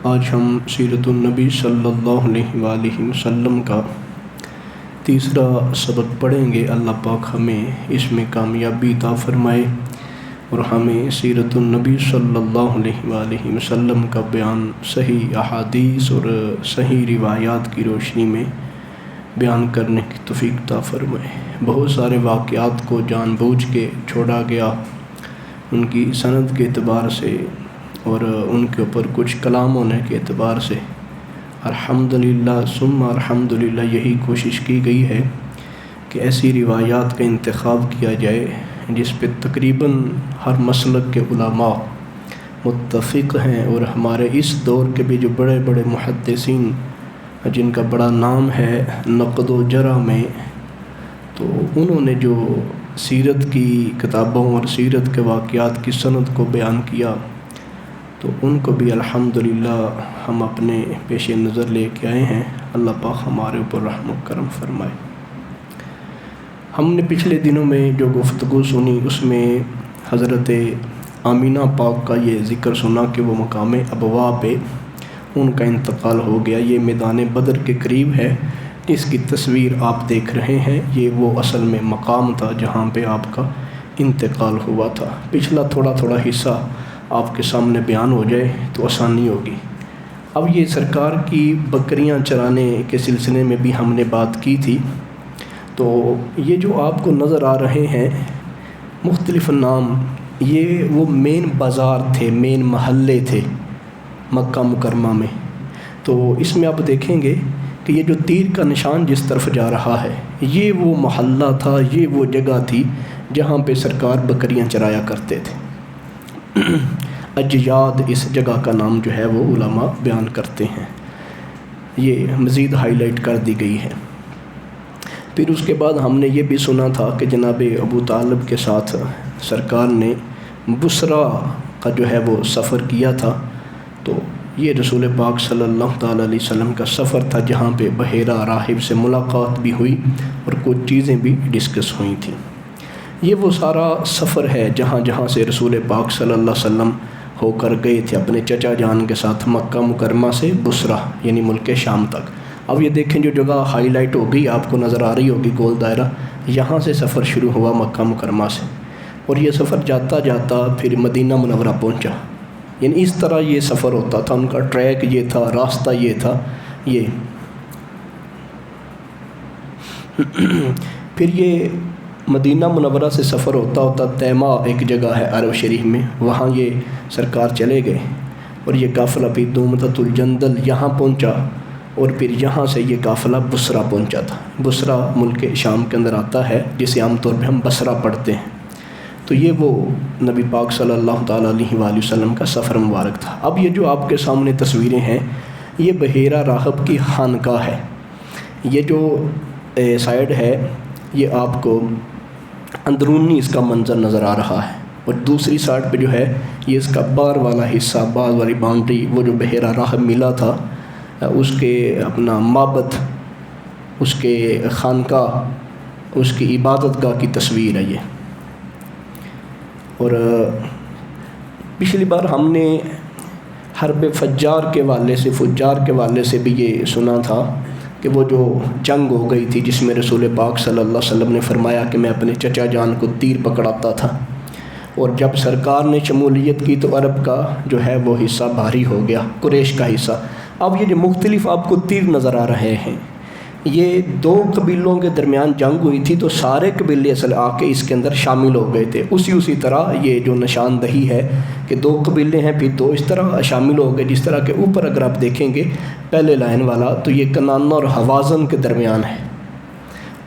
آج ہم سیرت النبی صلی اللہ علیہ وآلہ وسلم کا تیسرا سبق پڑھیں گے۔ اللہ پاک ہمیں اس میں کامیابی عطا فرمائے اور ہمیں سیرت النبی صلی اللہ علیہ وآلہ وسلم کا بیان صحیح احادیث اور صحیح روایات کی روشنی میں بیان کرنے کی توفیق عطا فرمائے۔ بہت سارے واقعات کو جان بوجھ کے چھوڑا گیا ان کی سند کے اعتبار سے اور ان کے اوپر کچھ کلام ہونے کے اعتبار سے۔ الحمدللہ ثم الحمدللہ یہی کوشش کی گئی ہے کہ ایسی روایات کا انتخاب کیا جائے جس پہ تقریباً ہر مسلک کے علماء متفق ہیں، اور ہمارے اس دور کے بھی جو بڑے بڑے محدثین جن کا بڑا نام ہے نقد و جرح میں، تو انہوں نے جو سیرت کی کتابوں اور سیرت کے واقعات کی سند کو بیان کیا، تو ان کو بھی الحمدللہ ہم اپنے پیش نظر لے کے آئے ہیں۔ اللہ پاک ہمارے اوپر رحم و کرم فرمائے۔ ہم نے پچھلے دنوں میں جو گفتگو سنی اس میں حضرت آمینہ پاک کا یہ ذکر سنا کہ وہ مقام ابوا پہ ان کا انتقال ہو گیا۔ یہ میدان بدر کے قریب ہے، جس کی تصویر آپ دیکھ رہے ہیں۔ یہ وہ اصل میں مقام تھا جہاں پہ آپ کا انتقال ہوا تھا۔ پچھلا تھوڑا حصہ آپ کے سامنے بیان ہو جائے تو آسانی ہوگی۔ اب یہ سرکار کی بکریاں چرانے کے سلسلے میں بھی ہم نے بات کی تھی، تو یہ جو آپ کو نظر آ رہے ہیں مختلف نام، یہ وہ مین بازار تھے، مین محلے تھے مکہ مکرمہ میں۔ تو اس میں آپ دیکھیں گے کہ یہ جو تیر کا نشان جس طرف جا رہا ہے، یہ وہ محلہ تھا، یہ وہ جگہ تھی جہاں پہ سرکار بکریاں چرایا کرتے تھے۔ اجیاد اس جگہ کا نام جو ہے وہ علماء بیان کرتے ہیں، یہ مزید ہائی لائٹ کر دی گئی ہے۔ پھر اس کے بعد ہم نے یہ بھی سنا تھا کہ جناب ابو طالب کے ساتھ سرکار نے بصرہ کا جو ہے وہ سفر کیا تھا، تو یہ رسول پاک صلی اللہ تعالیٰ علیہ وسلم کا سفر تھا جہاں پہ بحیرہ راہب سے ملاقات بھی ہوئی اور کچھ چیزیں بھی ڈسکس ہوئی تھیں۔ یہ وہ سارا سفر ہے جہاں جہاں سے رسول پاک صلی اللہ علیہ وسلم ہو کر گئے تھے اپنے چچا جان کے ساتھ مکہ مکرمہ سے بصرہ یعنی ملک شام تک۔ اب یہ دیکھیں جو جگہ ہائی لائٹ ہو گئی آپ کو نظر آ رہی ہوگی گول دائرہ، یہاں سے سفر شروع ہوا مکہ مکرمہ سے، اور یہ سفر جاتا جاتا پھر مدینہ منورہ پہنچا۔ یعنی اس طرح یہ سفر ہوتا تھا، ان کا ٹریک یہ تھا، راستہ یہ تھا۔ یہ پھر یہ مدینہ منورہ سے سفر ہوتا ہوتا تیمہ ایک جگہ ہے عرب شریف میں، وہاں یہ سرکار چلے گئے، اور یہ قافلہ پھر دومتۃ الجندل یہاں پہنچا، اور پھر یہاں سے یہ قافلہ بصرہ پہنچا تھا۔ بصرہ ملک شام کے اندر آتا ہے جسے عام طور پہ ہم بصرہ پڑھتے ہیں۔ تو یہ وہ نبی پاک صلی اللہ تعالیٰ علیہ وآلہ وسلم کا سفر مبارک تھا۔ اب یہ جو آپ کے سامنے تصویریں ہیں یہ بحیرہ راہب کی خانقاہ ہے۔ یہ جو سائیڈ ہے یہ آپ کو اندرونی اس کا منظر نظر آ رہا ہے، اور دوسری سائڈ پہ جو ہے یہ اس کا باہر والا حصہ، باہر والی باؤنڈری، وہ جو بحیرہ راہب ملا تھا اس کے اپنا معبد، اس کے خانقاہ، اس کی عبادت گاہ کی تصویر ہے یہ۔ اور پچھلی بار ہم نے حرب فجار کے والے سے بھی یہ سنا تھا کہ وہ جو جنگ ہو گئی تھی جس میں رسول پاک صلی اللہ علیہ وسلم نے فرمایا کہ میں اپنے چچا جان کو تیر پکڑاتا تھا، اور جب سرکار نے شمولیت کی تو عرب کا جو ہے وہ حصہ بھاری ہو گیا، قریش کا حصہ۔ اب یہ جو مختلف آپ کو تیر نظر آ رہے ہیں، یہ دو قبیلوں کے درمیان جنگ ہوئی تھی، تو سارے قبیلے اصل آ کے اس کے اندر شامل ہو گئے تھے۔ اسی طرح یہ جو نشاندہی ہے کہ دو قبیلے ہیں پھر دو اس طرح شامل ہو گئے، جس طرح کہ اوپر اگر آپ دیکھیں گے پہلے لائن والا تو یہ کنانہ اور حوازن کے درمیان ہے،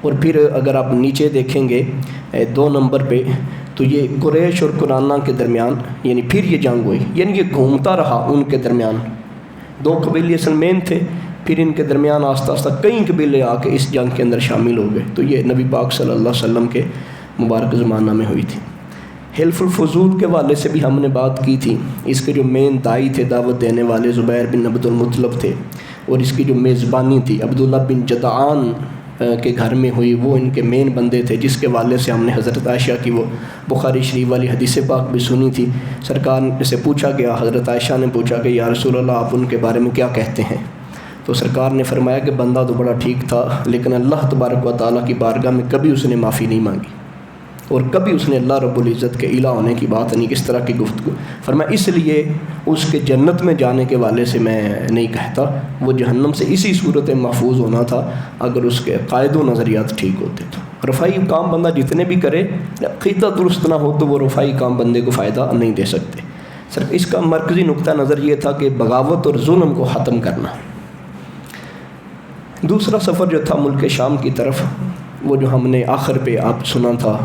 اور پھر اگر آپ نیچے دیکھیں گے 2 نمبر پہ تو یہ قریش اور کنانہ کے درمیان یعنی پھر یہ جنگ ہوئی، یعنی یہ گھومتا رہا ان کے درمیان۔ 2 قبیلے اصل مین تھے، پھر ان کے درمیان آہستہ آہستہ کئی قبیلے آ کے اس جنگ کے اندر شامل ہو گئے۔ تو یہ نبی پاک صلی اللہ علیہ وسلم کے مبارک زمانہ میں ہوئی تھی۔ حلف الفضول کے والے سے بھی ہم نے بات کی تھی۔ اس کے جو مین دائی تھے، دعوت دینے والے، زبیر بن عبد المطلب تھے، اور اس کی جو میزبانی تھی عبداللہ بن جدعان کے گھر میں ہوئی، وہ ان کے مین بندے تھے، جس کے والے سے ہم نے حضرت عائشہ کی وہ بخاری شریف والی حدیث پاک بھی سنی تھی۔ سرکار سے پوچھا گیا، حضرت عائشہ نے پوچھا کہ یا رسول اللہ آپ ان کے بارے میں کیا کہتے ہیں؟ تو سرکار نے فرمایا کہ بندہ تو بڑا ٹھیک تھا، لیکن اللہ تبارک و تعالیٰ کی بارگاہ میں کبھی اس نے معافی نہیں مانگی، اور کبھی اس نے اللہ رب العزت کے الہ ہونے کی بات نہیں، اس طرح کی گفتگو۔ فرمایا اس لیے اس کے جنت میں جانے کے والے سے میں نہیں کہتا، وہ جہنم سے اسی صورت محفوظ ہونا تھا اگر اس کے قائد و نظریات ٹھیک ہوتے تو۔ رفائی کام بندہ جتنے بھی کرے، عقیدہ درست نہ ہو تو وہ رفائی کام بندے کو فائدہ نہیں دے سکتے۔ اس کا مرکزی نقطہ نظر یہ تھا کہ بغاوت اور ظلم کو ختم کرنا۔ دوسرا سفر جو تھا ملک شام کی طرف، وہ جو ہم نے آخر پہ آپ سنا تھا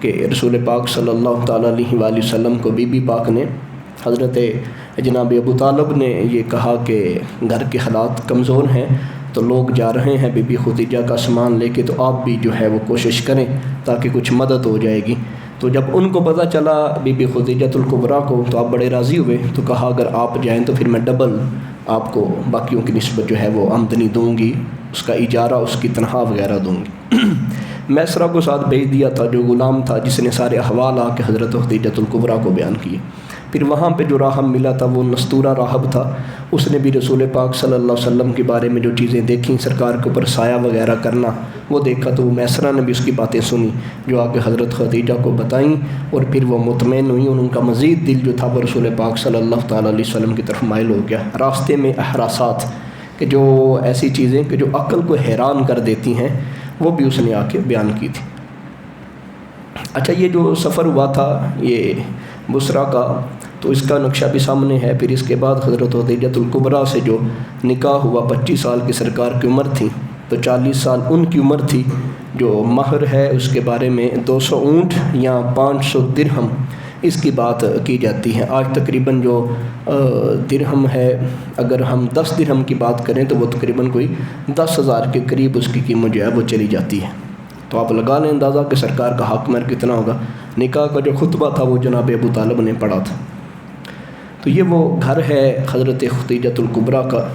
کہ رسول پاک صلی اللہ تعالیٰ علیہ وآلہ وسلم کو بی بی پاک نے، حضرت جناب ابو طالب نے یہ کہا کہ گھر کے حالات کمزور ہیں تو لوگ جا رہے ہیں بی بی خدیجہ کا سامان لے کے، تو آپ بھی جو ہے وہ کوشش کریں تاکہ کچھ مدد ہو جائے گی۔ تو جب ان کو پتہ چلا بی بی خدیجۃ الکبریٰ کو، تو آپ بڑے راضی ہوئے، تو کہا اگر آپ جائیں تو پھر میں ڈبل آپ کو باقیوں کی نسبت جو ہے وہ آمدنی دوں گی، اس کا اجارہ، اس کی تنخواہ وغیرہ دوں گی۔ میسرہ کو ساتھ بھیج دیا تھا جو غلام تھا، جس نے سارے احوال آ کے حضرت خدیجۃ الکبریٰ کو بیان کیے۔ پھر وہاں پہ جو راہب ملا تھا وہ نستورہ راہب تھا، اس نے بھی رسول پاک صلی اللہ علیہ وسلم کے بارے میں جو چیزیں دیکھیں، سرکار کے اوپر سایہ وغیرہ کرنا، وہ دیکھا، تو وہ میسرہ نے بھی اس کی باتیں سنی جو آ کے حضرت خدیجہ کو بتائیں، اور پھر وہ مطمئن ہوئیں، اور ان کا مزید دل جو تھا وہ رسول پاک صلی اللہ تعالیٰ علیہ وسلم کی طرف مائل ہو گیا۔ راستے میں احراسات کہ جو ایسی چیزیں کہ جو عقل کو حیران کر دیتی ہیں، وہ بھی اس نے آ کے بیان کی تھی۔ اچھا، یہ جو سفر ہوا تھا یہ بصرہ کا، تو اس کا نقشہ بھی سامنے ہے۔ پھر اس کے بعد حضرت خدیجۃ الکبریٰ سے جو نکاح ہوا، 25 سال کی سرکار کی عمر تھی، تو 40 سال ان کی عمر تھی۔ جو مہر ہے اس کے بارے میں 200 اونٹ یا 500 درہم اس کی بات کی جاتی ہے۔ آج تقریباً جو درہم ہے، اگر ہم 10 درہم کی بات کریں تو وہ تقریباً کوئی 10,000 کے قریب اس کی قیمت جو ہے وہ چلی جاتی ہے۔ تو آپ لگا لیں اندازہ کہ سرکار کا حق مہر کتنا ہوگا۔ نکاح کا جو خطبہ تھا وہ جناب ابو طالب نے پڑھا تھا۔ تو یہ وہ گھر ہے حضرت خدیجۃ الکبریٰ کا،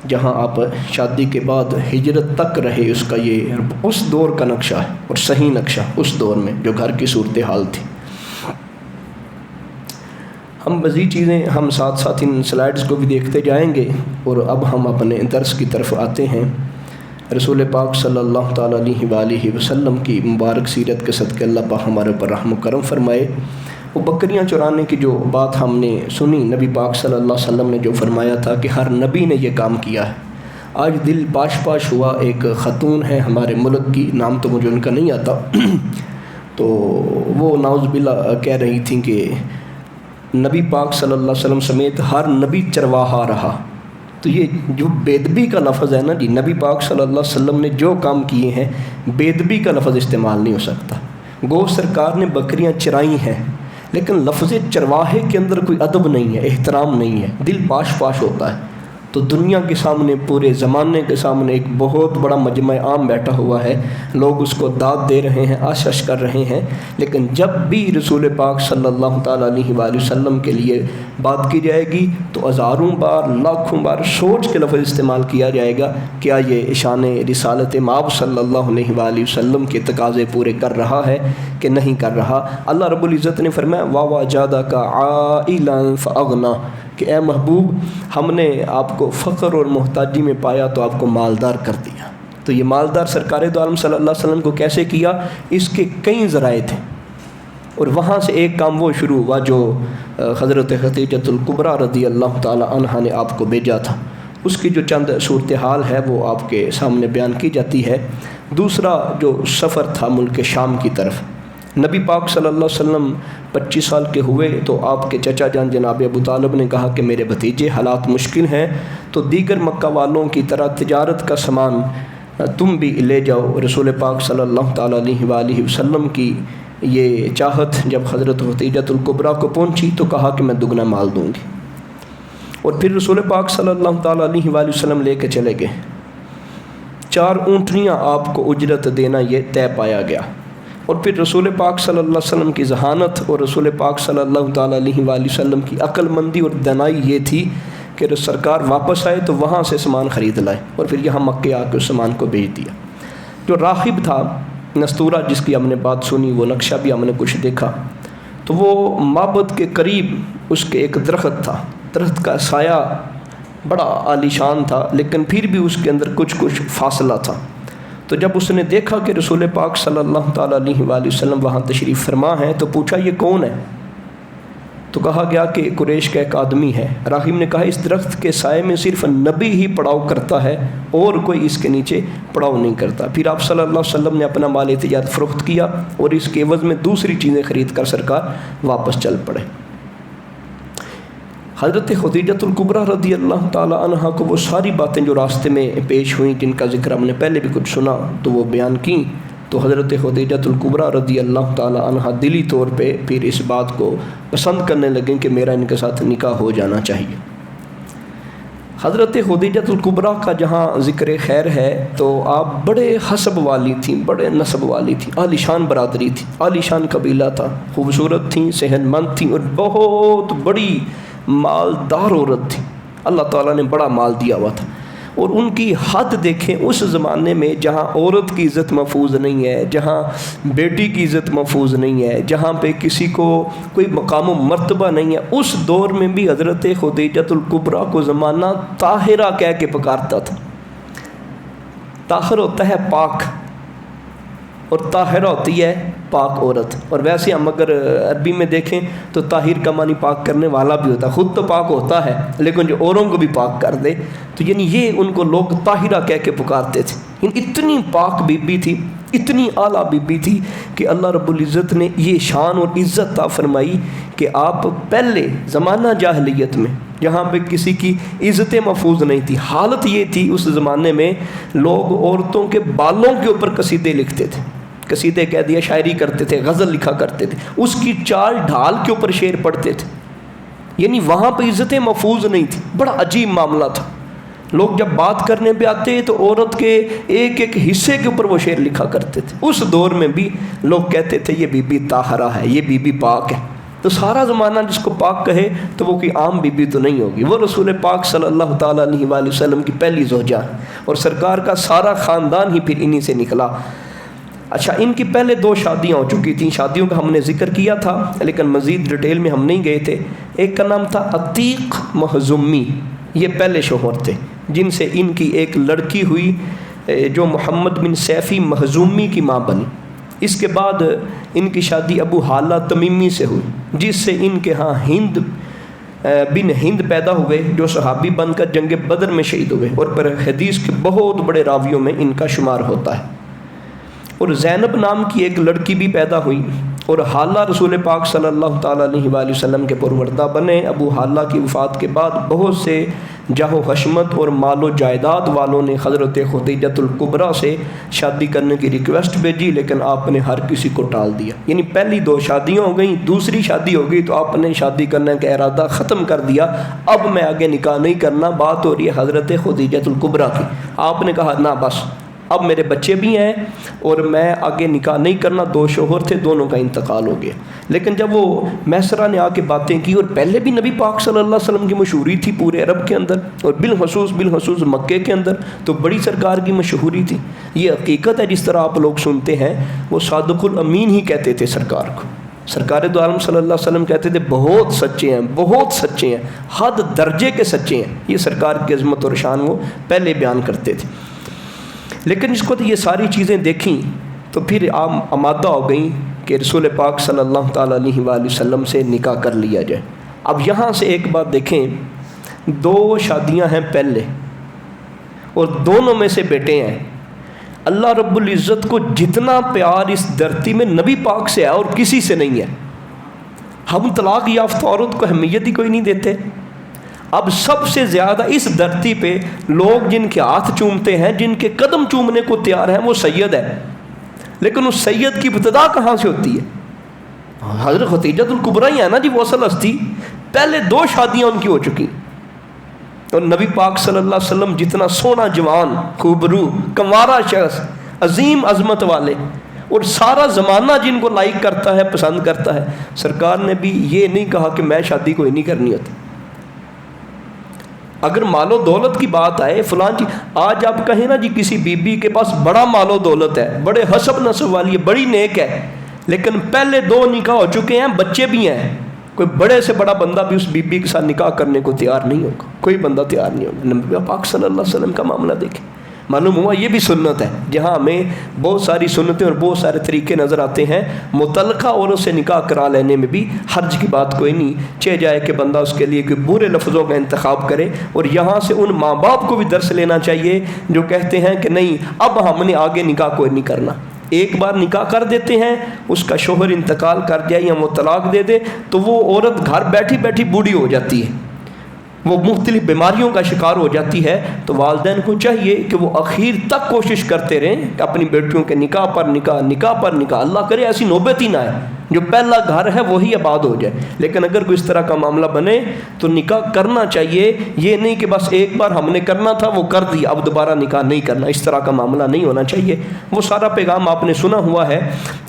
جہاں آپ شادی کے بعد ہجرت تک رہے۔ اس کا یہ اس دور کا نقشہ ہے، اور صحیح نقشہ اس دور میں جو گھر کی صورتحال تھی۔ ہم مزید چیزیں ہم ساتھ ساتھ ان سلائیڈز کو بھی دیکھتے جائیں گے، اور اب ہم اپنے درس کی طرف آتے ہیں۔ رسول پاک صلی اللہ تعالیٰ علیہ وآلہ وسلم کی مبارک سیرت کے صدقے اللہ پاک ہمارے اوپر رحم و کرم فرمائے۔ وہ بکریاں چرانے کی جو بات ہم نے سنی، نبی پاک صلی اللہ علیہ وسلم نے جو فرمایا تھا کہ ہر نبی نے یہ کام کیا ہے۔ آج دل پاش ہوا، ایک خاتون ہے ہمارے ملک کی، نام تو مجھے ان کا نہیں آتا، تو وہ نعوذ باللہ کہہ رہی تھیں کہ نبی پاک صلی اللہ علیہ وسلم سمیت ہر نبی چرواہا رہا۔ تو یہ جو بےدبی کا لفظ ہے نا جی، نبی پاک صلی اللہ علیہ وسلم نے جو کام کیے ہیں، بےدبی کا لفظ استعمال نہیں ہو سکتا۔ گو سرکار نے بکریاں چرائی ہیں، لیکن لفظ چرواہے کے اندر کوئی ادب نہیں ہے، احترام نہیں ہے، دل پاش ہوتا ہے۔ تو دنیا کے سامنے، پورے زمانے کے سامنے ایک بہت بڑا مجمع عام بیٹھا ہوا ہے، لوگ اس کو داد دے رہے ہیں، آشش کر رہے ہیں، لیکن جب بھی رسول پاک صلی اللہ تعالیٰ علیہ وآلہ وسلم کے لیے بات کی جائے گی تو ہزاروں بار، لاکھوں بار سوچ کے لفظ استعمال کیا جائے گا، کیا یہ شان رسالت مآب صلی اللہ علیہ وآلہ وسلم کے تقاضے پورے کر رہا ہے کہ نہیں کر رہا۔ اللہ رب العزت نے فرمایا وَوَجَدَكَ عَائِلًا فَأَغْنَىٰ، کہ اے محبوب ہم نے آپ کو فقر اور محتاجی میں پایا تو آپ کو مالدار کر دیا۔ تو یہ مالدار سرکار دو عالم صلی اللہ علیہ وسلم کو کیسے کیا؟ اس کے کئی ذرائع تھے، اور وہاں سے ایک کام وہ شروع ہوا جو حضرت خدیجۃ الکبریٰ رضی اللہ تعالی عنہا نے آپ کو بھیجا تھا۔ اس کی جو چند صورتحال ہے وہ آپ کے سامنے بیان کی جاتی ہے۔ دوسرا جو سفر تھا ملک شام کی طرف، نبی پاک صلی اللہ علیہ وسلم 25 سال کے ہوئے تو آپ کے چچا جان جناب ابو طالب نے کہا کہ میرے بھتیجے حالات مشکل ہیں، تو دیگر مکہ والوں کی طرح تجارت کا سامان تم بھی لے جاؤ۔ رسول پاک صلی اللہ تعالیٰ علیہ وآلہ وسلم کی یہ چاہت جب حضرت خدیجۃ الکبریٰ کو پہنچی تو کہا کہ میں دگنا مال دوں گی، اور پھر رسول پاک صلی اللہ تعالیٰ علیہ وآلہ وسلم لے کے چلے گئے۔ 4 اونٹنیاں آپ کو اجرت دینا یہ طے پایا گیا، اور پھر رسول پاک صلی اللہ علیہ وسلم کی ذہانت اور رسول پاک صلی اللہ تعالیٰ علیہ وآلہ وسلم کی عقل مندی اور دانائی یہ تھی کہ سرکار واپس آئے تو وہاں سے سامان خرید لائے، اور پھر یہاں مکے آ کے اس سامان کو بیچ دیا۔ جو راغب تھا نستورہ جس کی ہم نے بات سنی، وہ نقشہ بھی ہم نے کچھ دیکھا، تو وہ معبد کے قریب اس کے ایک درخت تھا، درخت کا سایہ بڑا عالیشان تھا، لیکن پھر بھی اس کے اندر کچھ فاصلہ تھا۔ تو جب اس نے دیکھا کہ رسول پاک صلی اللہ تعالیٰ علیہ وآلہ وسلم وہاں تشریف فرما ہے تو پوچھا یہ کون ہے؟ تو کہا گیا کہ قریش کا ایک آدمی ہے۔ راغب نے کہا اس درخت کے سائے میں صرف نبی ہی پڑاؤ کرتا ہے اور کوئی اس کے نیچے پڑاؤ نہیں کرتا۔ پھر آپ صلی اللہ علیہ وسلم نے اپنا مال تجارت فروخت کیا اور اس کے عوض میں دوسری چیزیں خرید کر سرکار واپس چل پڑے۔ حضرت خدیجۃ الکبریٰ رضی اللہ تعالی عنہا کو وہ ساری باتیں جو راستے میں پیش ہوئیں، جن کا ذکر ہم نے پہلے بھی کچھ سنا تو وہ بیان کی، تو حضرت خدیجۃ الکبریٰ رضی اللہ تعالی عنہا دلی طور پہ پھر اس بات کو پسند کرنے لگیں کہ میرا ان کے ساتھ نکاح ہو جانا چاہیے۔ حضرت خدیجۃ الکبریٰ کا جہاں ذکر خیر ہے تو آپ بڑے حسب والی تھیں، بڑے نسب والی تھیں، عالی شان برادری تھی، عالی شان قبیلہ تھا، خوبصورت تھیں، صحت مند تھیں اور بہت بڑی مالدار عورت تھی۔ اللہ تعالیٰ نے بڑا مال دیا ہوا تھا، اور ان کی حد دیکھیں اس زمانے میں جہاں عورت کی عزت محفوظ نہیں ہے، جہاں بیٹی کی عزت محفوظ نہیں ہے، جہاں پہ کسی کو کوئی مقام و مرتبہ نہیں ہے، اس دور میں بھی حضرت خدیجۃ الکبریٰ کو زمانہ طاہرہ کہہ کے پکارتا تھا۔ طاہر ہوتا ہے پاک اور طاہرہ ہوتی ہے پاک عورت، اور ویسے ہم اگر عربی میں دیکھیں تو طاہر کا معنی پاک کرنے والا بھی ہوتا ہے، خود تو پاک ہوتا ہے لیکن جو اوروں کو بھی پاک کر دے، تو یعنی یہ ان کو لوگ طاہرہ کہہ کے پکارتے تھے۔ اتنی پاک بی بی تھی، اتنی اعلیٰ بی بی تھی کہ اللہ رب العزت نے یہ شان اور عزت عطا فرمائی کہ آپ پہلے زمانہ جاہلیت میں جہاں پہ کسی کی عزتیں محفوظ نہیں تھی، حالت یہ تھی اس زمانے میں لوگ عورتوں کے بالوں کے اوپر قصیدے لکھتے تھے، قصیدے کہہ دیا، شاعری کرتے تھے، غزل لکھا کرتے تھے، اس کی چال ڈھال کے اوپر شعر پڑھتے تھے، یعنی وہاں پہ عزتیں محفوظ نہیں تھی۔ بڑا عجیب معاملہ تھا۔ لوگ جب بات کرنے پہ آتے تو عورت کے ایک ایک حصے کے اوپر وہ شعر لکھا کرتے تھے۔ اس دور میں بھی لوگ کہتے تھے یہ بی بی طاہرہ ہے، یہ بی بی پاک ہے۔ تو سارا زمانہ جس کو پاک کہے تو وہ کوئی عام بی بی تو نہیں ہوگی، وہ رسول پاک صلی اللہ تعالیٰ علیہ وآلہ وسلم کی پہلی زوجہ ہے، اور سرکار کا سارا خاندان ہی پھر انہی سے نکلا۔ اچھا، ان کی پہلے 2 شادیاں ہو چکی تھیں، شادیوں کا ہم نے ذکر کیا تھا لیکن مزید ڈیٹیل میں ہم نہیں گئے تھے۔ ایک کا نام تھا عتیق مخزومی، یہ پہلے شوہر تھے جن سے ان کی ایک لڑکی ہوئی جو محمد بن سیفی مخزومی کی ماں بنی۔ اس کے بعد ان کی شادی ابو حالہ تمیمی سے ہوئی جس سے ان کے ہاں ہند بن ہند پیدا ہوئے جو صحابی بن کر جنگ بدر میں شہید ہوئے اور پر حدیث کے بہت بڑے راویوں میں ان کا شمار ہوتا ہے۔ اور زینب نام کی ایک لڑکی بھی پیدا ہوئی، اور حالہ رسول پاک صلی اللہ تعالیٰ علیہ وآلہ وسلم کے پروردہ بنے۔ ابو حالہ کی وفات کے بعد بہت سے جاہ و حشمت اور مال و جائیداد والوں نے حضرت خدیجۃ الکبریٰ سے شادی کرنے کی ریکویسٹ بھیجی، لیکن آپ نے ہر کسی کو ٹال دیا۔ یعنی پہلی 2 شادیاں ہو گئیں، دوسری شادی ہو گئی تو آپ نے شادی کرنے کا ارادہ ختم کر دیا، اب میں آگے نکاح نہیں کرنا۔ بات ہو رہی ہے حضرت خدیجۃ الکبریٰ کی۔ آپ نے کہا نہ بس اب میرے بچے بھی ہیں اور میں آگے نکاح نہیں کرنا۔ 2 شوہر تھے، دونوں کا انتقال ہو گیا۔ لیکن جب وہ میسرہ نے آ کے باتیں کی، اور پہلے بھی نبی پاک صلی اللہ علیہ وسلم کی مشہوری تھی پورے عرب کے اندر اور بالخصوص مکے کے اندر، تو بڑی سرکار کی مشہوری تھی۔ یہ حقیقت ہے، جس طرح آپ لوگ سنتے ہیں وہ صادق الامین ہی کہتے تھے سرکار کو۔ سرکار دو عالم صلی اللہ علیہ وسلم کہتے تھے بہت سچے ہیں، بہت سچے ہیں، حد درجے کے سچے ہیں۔ یہ سرکار کی عظمت اور شان وہ پہلے بیان کرتے تھے۔ لیکن اس کو یہ ساری چیزیں دیکھیں تو پھر عام آمادہ ہو گئیں کہ رسول پاک صلی اللہ تعالیٰ علیہ وآلہ وسلم سے نکاح کر لیا جائے۔ اب یہاں سے ایک بات دیکھیں، 2 شادیاں ہیں پہلے اور دونوں میں سے بیٹے ہیں۔ اللہ رب العزت کو جتنا پیار اس دھرتی میں نبی پاک سے ہے اور کسی سے نہیں ہے، ہم طلاق یافتہ عورت کو اہمیت ہی کوئی نہیں دیتے۔ اب سب سے زیادہ اس دھرتی پہ لوگ جن کے ہاتھ چومتے ہیں، جن کے قدم چومنے کو تیار ہیں، وہ سید ہے۔ لیکن اس سید کی ابتدا کہاں سے ہوتی ہے؟ حضرت خدیجۃ الکبریٰ ہی ہے نا جی وہ اصل ہستی۔ پہلے 2 شادیاں ان کی ہو چکی، اور نبی پاک صلی اللہ علیہ وسلم جتنا سونا جوان، خوبرو، کنوارا شخص، عظیم عظمت والے، اور سارا زمانہ جن کو لائک کرتا ہے، پسند کرتا ہے، سرکار نے بھی یہ نہیں کہا کہ میں شادی کوئی نہیں کرنی ہوتی۔ اگر مال و دولت کی بات آئے فلاں جی، آج آپ کہیں نا جی کسی بی بی کے پاس بڑا مال و دولت ہے، بڑے حسب نسب والی ہے، بڑی نیک ہے، لیکن پہلے 2 نکاح ہو چکے ہیں، بچے بھی ہیں، کوئی بڑے سے بڑا بندہ بھی اس بی بی کے ساتھ نکاح کرنے کو تیار نہیں ہوگا، کوئی بندہ تیار نہیں ہوگا۔ نبی پاک صلی اللہ علیہ وسلم کا معاملہ دیکھیں، معلوم ہوا یہ بھی سنت ہے، جہاں ہمیں بہت ساری سنتیں اور بہت سارے طریقے نظر آتے ہیں، متعلقہ عورت سے نکاح کرا لینے میں بھی حرج کی بات کوئی نہیں، چہ جائے کہ بندہ اس کے لیے کوئی برے لفظوں کا انتخاب کرے۔ اور یہاں سے ان ماں باپ کو بھی درس لینا چاہیے جو کہتے ہیں کہ نہیں اب ہم نے آگے نکاح کوئی نہیں کرنا، ایک بار نکاح کر دیتے ہیں، اس کا شوہر انتقال کر جائے یا وہ طلاق دے دے تو وہ عورت گھر بیٹھی بیٹھی بوڑھی ہو جاتی ہے، وہ مختلف بیماریوں کا شکار ہو جاتی ہے۔ تو والدین کو چاہیے کہ وہ اخیر تک کوشش کرتے رہیں کہ اپنی بیٹیوں کے نکاح پر نکاح، نکاح پر نکاح، اللہ کرے ایسی نوبت ہی نہ آئے، جو پہلا گھر ہے وہی آباد ہو جائے۔ لیکن اگر کوئی اس طرح کا معاملہ بنے تو نکاح کرنا چاہیے، یہ نہیں کہ بس ایک بار ہم نے کرنا تھا وہ کر دیا اب دوبارہ نکاح نہیں کرنا، اس طرح کا معاملہ نہیں ہونا چاہیے۔ وہ سارا پیغام آپ نے سنا ہوا ہے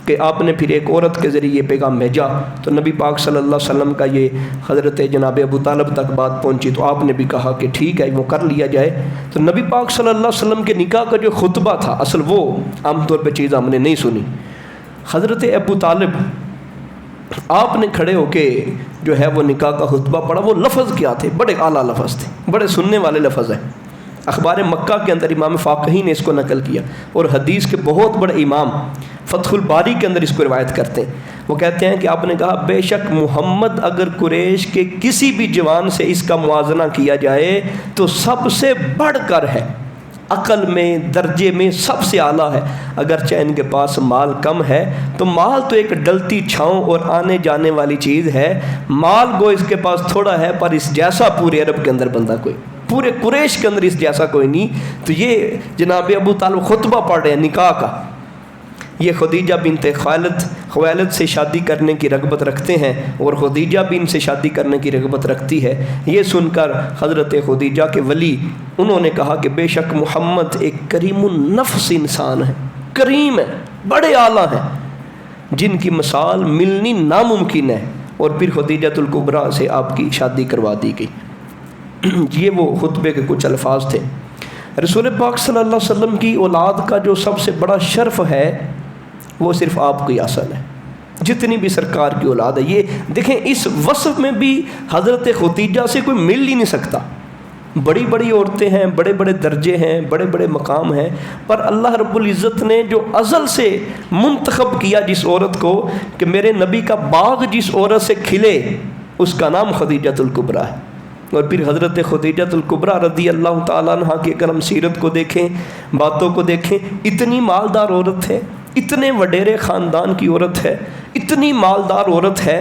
کہ آپ نے پھر ایک عورت کے ذریعے یہ پیغام بھیجا تو نبی پاک صلی اللہ علیہ وسلم کا یہ حضرت جناب ابو طالب تک بات پہنچی تو آپ نے بھی کہا کہ ٹھیک ہے وہ کر لیا جائے۔ تو نبی پاک صلی اللہ علیہ وسلم کے نکاح کا جو خطبہ تھا، اصل وہ عام طور پہ چیز ہم نے نہیں سنی۔ حضرت ابو طالب آپ نے کھڑے ہو کے جو ہے وہ نکاح کا خطبہ پڑھا، وہ لفظ کیا تھے، بڑے اعلیٰ لفظ تھے، بڑے سننے والے لفظ ہیں۔ اخبار مکہ کے اندر امام فاقہی نے اس کو نقل کیا اور حدیث کے بہت بڑے امام فتح الباری کے اندر اس کو روایت کرتے ہیں۔ وہ کہتے ہیں کہ آپ نے کہا بے شک محمد اگر قریش کے کسی بھی جوان سے اس کا موازنہ کیا جائے تو سب سے بڑھ کر ہے، عقل میں درجے میں سب سے اعلیٰ ہے، اگرچہ ان کے پاس مال کم ہے تو مال تو ایک ڈلتی چھاؤں اور آنے جانے والی چیز ہے، مال گو اس کے پاس تھوڑا ہے پر اس جیسا پورے عرب کے اندر بندہ کوئی، پورے قریش کے اندر اس جیسا کوئی نہیں۔ تو یہ جناب ابو طالب خطبہ پڑھ رہے ہیں نکاح کا، یہ خدیجہ بنت خویلد سے شادی کرنے کی رغبت رکھتے ہیں اور خدیجہ بھی ان سے شادی کرنے کی رغبت رکھتی ہے۔ یہ سن کر حضرت خدیجہ کے ولی انہوں نے کہا کہ بے شک محمد ایک کریم النفس انسان ہے، کریم ہے، بڑے اعلیٰ ہیں، جن کی مثال ملنی ناممکن ہے۔ اور پھر خدیجۃ الکبریٰ سے آپ کی شادی کروا دی گئی۔ یہ وہ خطبے کے کچھ الفاظ تھے۔ رسول پاک صلی اللہ علیہ وسلم کی اولاد کا جو سب سے بڑا شرف ہے وہ صرف آپ کی اصل ہے، جتنی بھی سرکار کی اولاد ہے۔ یہ دیکھیں اس وصف میں بھی حضرت خدیجہ سے کوئی مل ہی نہیں سکتا، بڑی بڑی عورتیں ہیں، بڑے بڑے درجے ہیں، بڑے بڑے مقام ہیں، پر اللہ رب العزت نے جو ازل سے منتخب کیا جس عورت کو کہ میرے نبی کا باغ جس عورت سے کھلے اس کا نام خدیجۃ الکبریٰ ہے۔ اور پھر حضرت خدیجۃ الکبریٰ رضی اللہ تعالیٰ عنہ کی اگر ہم سیرت کو دیکھیں، باتوں کو دیکھیں، اتنی مالدار عورت ہے، اتنے وڈیرے خاندان کی عورت ہے، اتنی مالدار عورت ہے،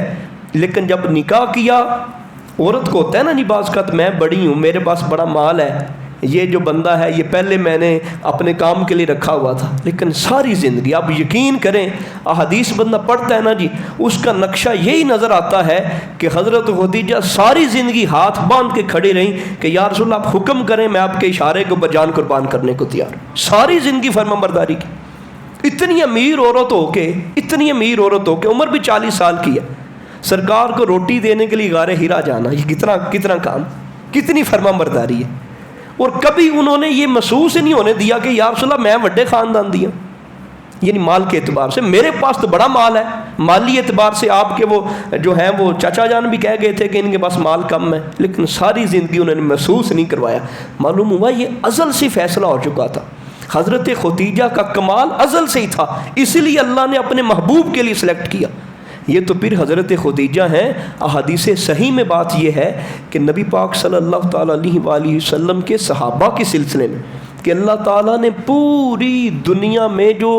لیکن جب نکاح کیا عورت کو ہوتا ہے نا جی بعض کا میں بڑی ہوں، میرے پاس بڑا مال ہے، یہ جو بندہ ہے یہ پہلے میں نے اپنے کام کے لیے رکھا ہوا تھا، لیکن ساری زندگی آپ یقین کریں احادیث بندہ پڑھتا ہے نا جی اس کا نقشہ یہی نظر آتا ہے کہ حضرت خدیجہ ساری زندگی ہاتھ باندھ کے کھڑی رہیں کہ یا رسول اللہ آپ حکم کریں میں آپ کے اشارے کے اوپر جان قربان کرنے کو تیار ہوں، ساری زندگی فرمانبرداری کی۔ اتنی امیر عورت ہو کے، اتنی امیر عورت ہو کے، عمر بھی 40 سال کی ہے، سرکار کو روٹی دینے کے لیے غار ہرا جانا، یہ کتنا کام، کتنی فرمانبرداری ہے۔ اور کبھی انہوں نے یہ محسوس نہیں ہونے دیا کہ یا رسول اللہ میں بڑے خاندان دیا، یعنی مال کے اعتبار سے میرے پاس تو بڑا مال ہے، مالی اعتبار سے آپ کے وہ جو ہیں وہ چاچا جان بھی کہہ گئے تھے کہ ان کے پاس مال کم ہے، لیکن ساری زندگی انہوں نے محسوس نہیں کروایا۔ معلوم ہوا یہ ازل سے فیصلہ ہو چکا تھا، حضرت خدیجہ کا کمال ازل سے ہی تھا، اسی لیے اللہ نے اپنے محبوب کے لیے سلیکٹ کیا۔ یہ تو پھر حضرت خدیجہ ہیں۔ احادیث صحیح میں بات یہ ہے کہ نبی پاک صلی اللہ تعالیٰ علیہ وآلہ وسلم کے صحابہ کے سلسلے میں کہ اللہ تعالیٰ نے پوری دنیا میں جو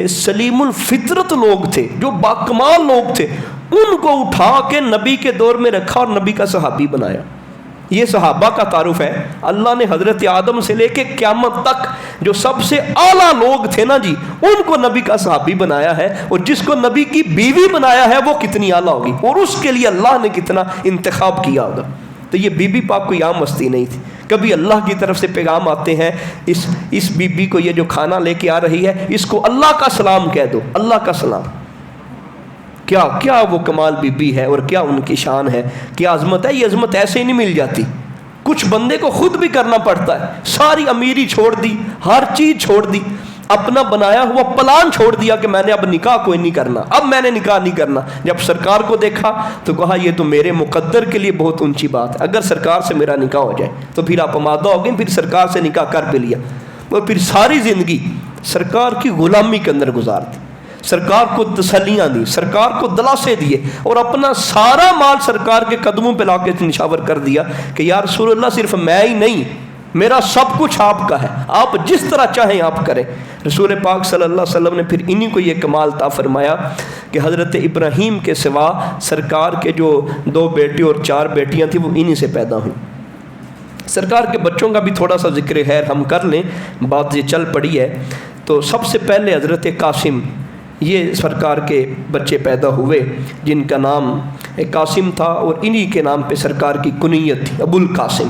سلیم الفطرت لوگ تھے، جو باکمال لوگ تھے، ان کو اٹھا کے نبی کے دور میں رکھا اور نبی کا صحابی بنایا۔ یہ صحابہ کا تعارف ہے۔ اللہ نے حضرت آدم سے لے کے قیامت تک جو سب سے اعلیٰ لوگ تھے نا جی ان کو نبی کا صحابی بنایا ہے، اور جس کو نبی کی بیوی بنایا ہے وہ کتنی اعلیٰ ہوگی، اور اس کے لیے اللہ نے کتنا انتخاب کیا ہوگا۔ تو یہ بی بی پاک کوئی عام ہستی نہیں تھی، کبھی اللہ کی طرف سے پیغام آتے ہیں اس بی بی کو یہ جو کھانا لے کے آ رہی ہے اس کو اللہ کا سلام کہہ دو، اللہ کا سلام۔ کیا وہ کمال بی بی ہے اور کیا ان کی شان ہے، کیا عظمت ہے۔ یہ عظمت ایسے ہی نہیں مل جاتی، کچھ بندے کو خود بھی کرنا پڑتا ہے، ساری امیری چھوڑ دی، ہر چیز چھوڑ دی، اپنا بنایا ہوا پلان چھوڑ دیا کہ میں نے اب نکاح کوئی نہیں کرنا، اب میں نے نکاح نہیں کرنا۔ جب سرکار کو دیکھا تو کہا یہ تو میرے مقدر کے لیے بہت اونچی بات ہے، اگر سرکار سے میرا نکاح ہو جائے تو پھر آپ آمادہ ہو گئے، پھر سرکار سے نکاح کر بھی لیا، اور پھر ساری زندگی سرکار کی غلامی کے اندر گزار دی، سرکار کو تسلیاں دی، سرکار کو دلاسے دیے، اور اپنا سارا مال سرکار کے قدموں پہ لا کے نشاور کر دیا کہ یا رسول اللہ صرف میں ہی نہیں، میرا سب کچھ آپ کا ہے، آپ جس طرح چاہیں آپ کریں۔ رسول پاک صلی اللہ علیہ وسلم نے پھر انہی کو یہ کمال عطا فرمایا کہ حضرت ابراہیم کے سوا سرکار کے جو 2 بیٹے اور 4 بیٹیاں تھیں وہ انہی سے پیدا ہوئیں۔ سرکار کے بچوں کا بھی تھوڑا سا ذکر خیر ہم کر لیں، بات یہ چل پڑی ہے تو سب سے پہلے حضرت قاسم، یہ سرکار کے بچے پیدا ہوئے جن کا نام قاسم تھا، اور انہی کے نام پہ سرکار کی کنیت تھی ابو القاسم،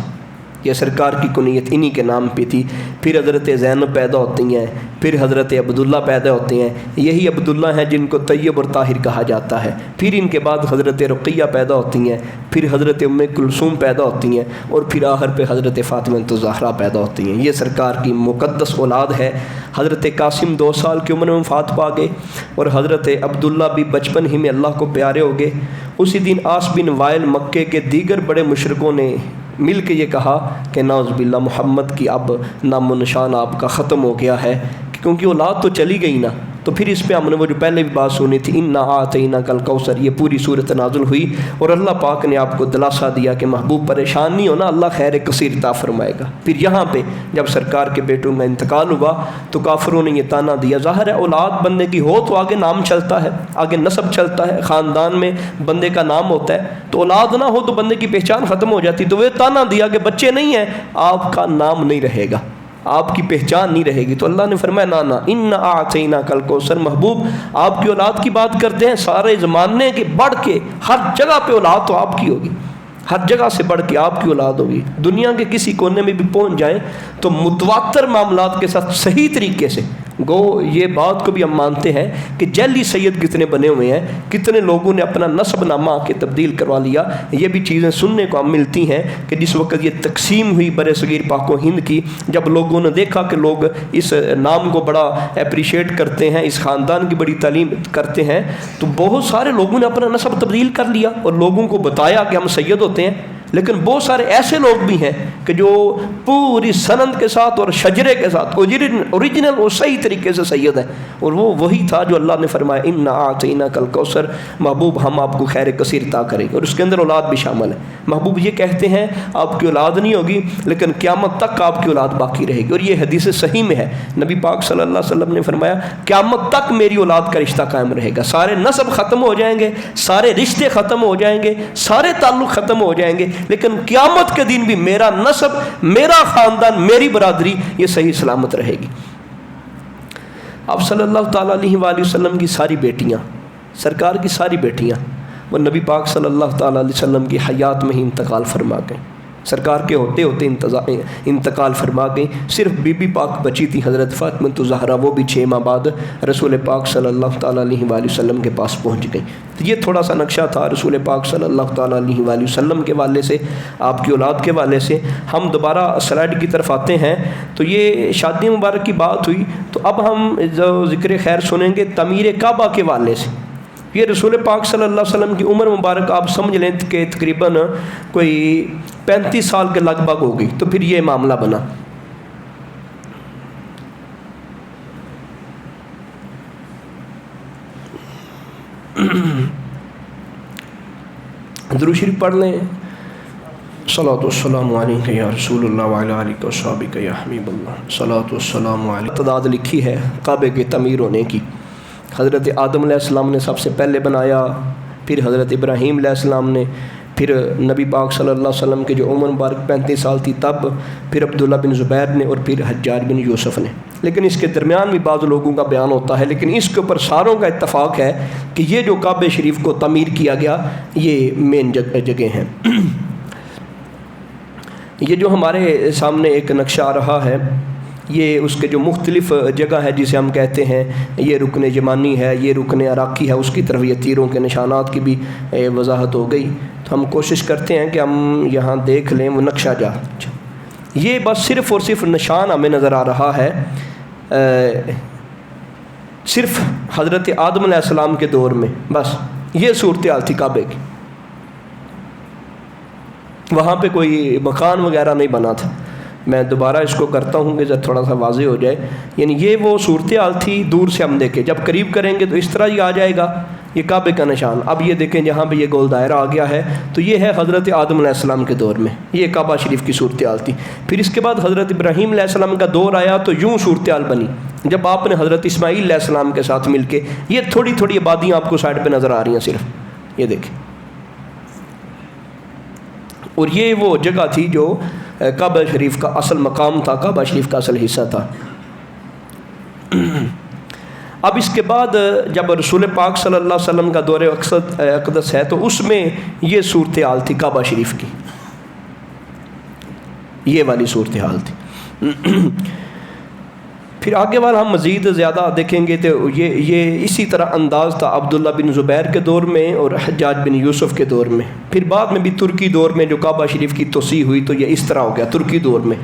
یہ سرکار کی کنیت انہی کے نام پہ تھی۔ پھر حضرت زینب پیدا ہوتی ہیں، پھر حضرت عبداللہ پیدا ہوتے ہیں، یہی عبداللہ ہیں جن کو طیب اور طاہر کہا جاتا ہے۔ پھر ان کے بعد حضرت رقیہ پیدا ہوتی ہیں، پھر حضرت ام کلثوم پیدا ہوتی ہیں، اور پھر آخر پہ حضرت فاطمہ الزہرا پیدا ہوتی ہیں۔ یہ سرکار کی مقدس اولاد ہے۔ حضرت قاسم 2 سال کی عمر میں وفات پا گئے، اور حضرت عبداللہ بھی بچپن ہی میں اللہ کو پیارے ہو گئے۔ اسی دن عاص بن وائل مکے کے دیگر بڑے مشرکوں نے مل کے یہ کہا کہ نعوذ باللہ محمد کی اب نام و نشان آپ کا ختم ہو گیا ہے، کیونکہ اولاد تو چلی گئی نا۔ تو پھر اس پہ ہم نے وہ جو پہلے بھی بات سنی تھی انا اعطیناک الکوثر، یہ پوری صورت نازل ہوئی، اور اللہ پاک نے آپ کو دلاسا دیا کہ محبوب پریشان نہیں ہونا، اللہ خیر کثیر عطا فرمائے گا۔ پھر یہاں پہ جب سرکار کے بیٹوں کا انتقال ہوا تو کافروں نے یہ تانا دیا، ظاہر ہے اولاد بندے کی ہو تو آگے نام چلتا ہے، آگے نسب چلتا ہے، خاندان میں بندے کا نام ہوتا ہے، تو اولاد نہ ہو تو بندے کی پہچان ختم ہو جاتی، تو وہ تانا دیا کہ بچے نہیں ہیں آپ کا نام نہیں رہے گا، آپ کی پہچان نہیں رہے گی۔ تو اللہ نے فرمایا نا ان اعطیناک الکوثر، محبوب آپ کی اولاد کی بات کرتے ہیں، سارے زمانے کے بڑھ کے ہر جگہ پہ اولاد تو آپ کی ہوگی، ہر جگہ سے بڑھ کے آپ کی اولاد ہوگی۔ دنیا کے کسی کونے میں بھی پہنچ جائیں تو متواتر معاملات کے ساتھ صحیح طریقے سے، گو یہ بات کو بھی ہم مانتے ہیں کہ جعلی سید کتنے بنے ہوئے ہیں، کتنے لوگوں نے اپنا نسب نامہ کے تبدیل کروا لیا۔ یہ بھی چیزیں سننے کو ہم ملتی ہیں کہ جس وقت یہ تقسیم ہوئی بر صغیر پاک و ہند کی، جب لوگوں نے دیکھا کہ لوگ اس نام کو بڑا اپریشیٹ کرتے ہیں، اس خاندان کی بڑی تعلیم کرتے ہیں، تو بہت سارے لوگوں نے اپنا نسب تبدیل کر لیا اور لوگوں کو بتایا کہ ہم سید ہوتے ہیں۔ لیکن بہت سارے ایسے لوگ بھی ہیں کہ جو پوری سند کے ساتھ اور شجرے کے ساتھ اوریجنل اور صحیح طریقے سے سید ہے، اور وہ وہی تھا جو اللہ نے فرمایا انا اعطیناک الکوثر، محبوب ہم آپ کو خیر کثیر عطا کریں گے، اور اس کے اندر اولاد بھی شامل ہے۔ محبوب یہ کہتے ہیں آپ کی اولاد نہیں ہوگی لیکن قیامت تک آپ کی اولاد باقی رہے گی، اور یہ حدیث صحیح میں ہے، نبی پاک صلی اللہ علیہ وسلم نے فرمایا قیامت تک میری اولاد کا رشتہ قائم رہے گا، سارے نسب ختم ہو جائیں گے، سارے رشتے ختم ہو جائیں گے، سارے تعلق ختم ہو جائیں گے، لیکن قیامت کے دن بھی میرا نسب، میرا خاندان، میری برادری یہ صحیح سلامت رہے گی۔ آپ صلی اللہ تعالیٰ علیہ وآلہ وسلم کی ساری بیٹیاں، سرکار کی ساری بیٹیاں وہ نبی پاک صلی اللہ تعالیٰ علیہ وسلم کی حیات میں ہی انتقال فرما گئیں، سرکار کے ہوتے ہوتے انتقال فرما گئیں۔ صرف بی بی پاک بچی تھی حضرت فاطمہ الزہرا، وہ بھی 6 ماہ بعد رسول پاک صلی اللہ تعالیٰ علیہ وآلہ وسلم کے پاس پہنچ گئیں۔ تو یہ تھوڑا سا نقشہ تھا رسول پاک صلی اللہ تعالیٰ علیہ وآلہ وسلم کے والے سے، آپ کی اولاد کے والے سے۔ ہم دوبارہ سلائڈ کی طرف آتے ہیں، تو یہ شادی مبارک کی بات ہوئی، تو اب ہم جو ذکر خیر سنیں گے تعمیر کعبہ کے والے سے۔ یہ رسول پاک صلی اللہ علیہ وسلم کی عمر مبارک آپ سمجھ لیں کہ تقریباً کوئی 35 سال کے لگ بھگ ہو گئی، تو پھر یہ معاملہ بنا۔ درود شریف پڑھ لیں۔ صلاۃ والسلام علیک یا رسول اللہ وعلی آلک وصحبک یا حبیب اللہ، صلاۃ والسلام علیک۔ تعداد لکھی ہے کعبے کے تعمیر ہونے کی۔ حضرت آدم علیہ السلام نے سب سے پہلے بنایا، پھر حضرت ابراہیم علیہ السلام نے، پھر نبی پاک صلی اللہ علیہ وسلم کی جو عمر مبارک 35 سال تھی تب، پھر عبداللہ بن زبیر نے، اور پھر حجاج بن یوسف نے۔ لیکن اس کے درمیان بھی بعض لوگوں کا بیان ہوتا ہے، لیکن اس کے اوپر ساروں کا اتفاق ہے کہ یہ جو کعبہ شریف کو تعمیر کیا گیا یہ مین جگہ ہیں۔ یہ جو ہمارے سامنے ایک نقشہ آ رہا ہے، یہ اس کے جو مختلف جگہ ہے جسے ہم کہتے ہیں یہ رکن یمانی ہے، یہ رکن عراقی ہے، اس کی طرف یہ تیروں کے نشانات کی بھی وضاحت ہو گئی۔ تو ہم کوشش کرتے ہیں کہ ہم یہاں دیکھ لیں وہ نقشہ جات. یہ بس صرف اور صرف نشان ہمیں نظر آ رہا ہے صرف حضرت آدم علیہ السلام کے دور میں. بس یہ صورتحال تھی کعبے کی. وہاں پہ کوئی مکان وغیرہ نہیں بنا تھا. میں دوبارہ اس کو کرتا ہوں کہ جب تھوڑا سا واضح ہو جائے. یعنی یہ وہ صورتحال تھی دور سے ہم دیکھیں, جب قریب کریں گے تو اس طرح ہی آ جائے گا یہ کعبے کا نشان. اب یہ دیکھیں جہاں پہ یہ گول دائرہ آ گیا ہے تو یہ ہے حضرت آدم علیہ السلام کے دور میں, یہ کعبہ شریف کی صورتحال تھی. پھر اس کے بعد حضرت ابراہیم علیہ السلام کا دور آیا تو یوں صورتحال بنی جب آپ نے حضرت اسماعیل علیہ السلام کے ساتھ مل کے, یہ تھوڑی تھوڑی آبادیاں آپ کو سائڈ پہ نظر آ رہی ہیں صرف, یہ دیکھیں. اور یہ وہ جگہ تھی جو کعبہ شریف کا اصل مقام تھا, کعبہ شریف کا اصل حصہ تھا. اب اس کے بعد جب رسول پاک صلی اللہ علیہ وسلم کا دور اقدس ہے تو اس میں یہ صورتحال تھی کعبہ شریف کی, یہ والی صورتحال تھی. پھر آگے والا ہم مزید زیادہ دیکھیں گے تو یہ اسی طرح انداز تھا عبداللہ بن زبیر کے دور میں اور حجاج بن یوسف کے دور میں. پھر بعد میں بھی ترکی دور میں جو کعبہ شریف کی توسیع ہوئی تو یہ اس طرح ہو گیا ترکی دور میں.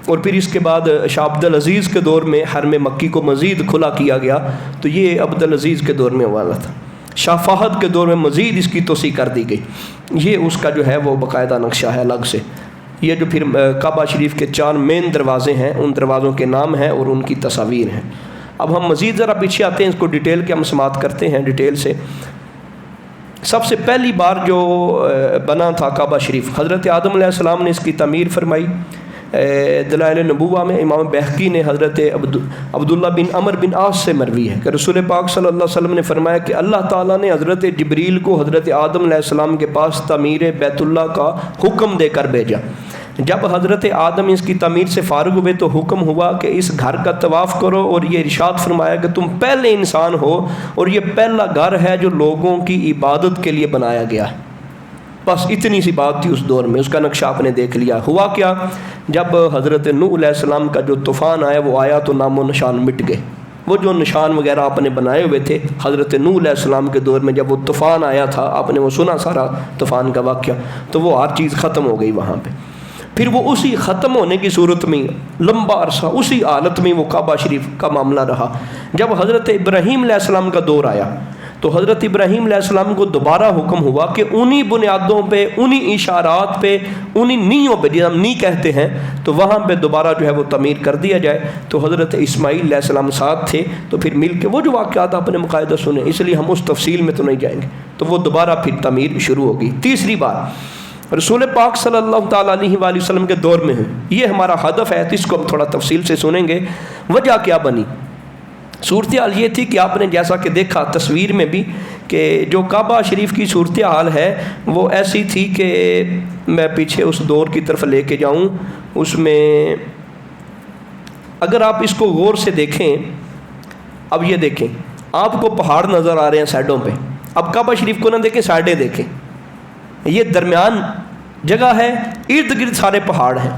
اور پھر اس کے بعد شاہ عبد العزیز کے دور میں حرم مکی کو مزید کھلا کیا گیا تو یہ عبد العزیز کے دور میں والا تھا. شاہ فہد کے دور میں مزید اس کی توسیع کر دی گئی. یہ اس کا جو ہے وہ باقاعدہ نقشہ ہے الگ سے. یہ جو پھر کعبہ شریف کے 4 مین دروازے ہیں ان دروازوں کے نام ہیں اور ان کی تصاویر ہیں. اب ہم مزید ذرا پیچھے آتے ہیں, اس کو ڈیٹیل کے ہم سماعت کرتے ہیں ڈیٹیل سے. سب سے پہلی بار جو بنا تھا کعبہ شریف, حضرت آدم علیہ السلام نے اس کی تعمیر فرمائی. دلائل نبوہ میں امام بہقی نے حضرت عبداللہ بن عمر بن عاص سے مروی ہے کہ رسول پاک صلی اللہ علیہ وسلم نے فرمایا کہ اللہ تعالیٰ نے حضرت جبریل کو حضرت آدم علیہ السلام کے پاس تعمیر بیت اللہ کا حکم دے کر بھیجا. جب حضرت آدم اس کی تعمیر سے فارغ ہوئے تو حکم ہوا کہ اس گھر کا طواف کرو, اور یہ ارشاد فرمایا کہ تم پہلے انسان ہو اور یہ پہلا گھر ہے جو لوگوں کی عبادت کے لیے بنایا گیا ہے. بس اتنی سی بات تھی اس دور میں, اس کا نقشہ آپ نے دیکھ لیا. ہوا کیا, جب حضرت نوح علیہ السلام کا جو طوفان آیا وہ آیا تو نام و نشان مٹ گئے. وہ جو نشان وغیرہ آپ نے بنائے ہوئے تھے حضرت نوح علیہ السلام کے دور میں, جب وہ طوفان آیا تھا آپ نے وہ سنا سارا طوفان کا واقعہ, تو وہ ہر چیز ختم ہو گئی وہاں پہ. پھر وہ اسی ختم ہونے کی صورت میں لمبا عرصہ اسی حالت میں وہ کعبہ شریف کا معاملہ رہا. جب حضرت ابراہیم علیہ السلام کا دور آیا تو حضرت ابراہیم علیہ السلام کو دوبارہ حکم ہوا کہ انہی بنیادوں پہ, انہی اشارات پہ, انہی نیوں پہ, جنہیں ہم نی کہتے ہیں, تو وہاں پہ دوبارہ جو ہے وہ تعمیر کر دیا جائے. تو حضرت اسماعیل علیہ السلام ساتھ تھے تو پھر مل کے وہ جو واقعات آپ نے مقاعدہ سنے, اس لیے ہم اس تفصیل میں تو نہیں جائیں گے, تو وہ دوبارہ پھر تعمیر شروع ہوگی. تیسری بار رسول پاک صلی اللہ تعالیٰ علیہ وآلہ وسلم کے دور میں ہے. یہ ہمارا ہدف ہے, تو اس کو ہم تھوڑا تفصیل سے سنیں گے. وجہ کیا بنی؟ صورتحال یہ تھی کہ آپ نے جیسا کہ دیکھا تصویر میں بھی کہ جو کعبہ شریف کی صورتحال ہے وہ ایسی تھی کہ میں پیچھے اس دور کی طرف لے کے جاؤں. اس میں اگر آپ اس کو غور سے دیکھیں, اب یہ دیکھیں آپ کو پہاڑ نظر آ رہے ہیں سائڈوں پہ. اب کعبہ شریف کو نہ دیکھیں, سائڈیں دیکھیں, یہ درمیان جگہ ہے, ارد گرد سارے پہاڑ ہیں.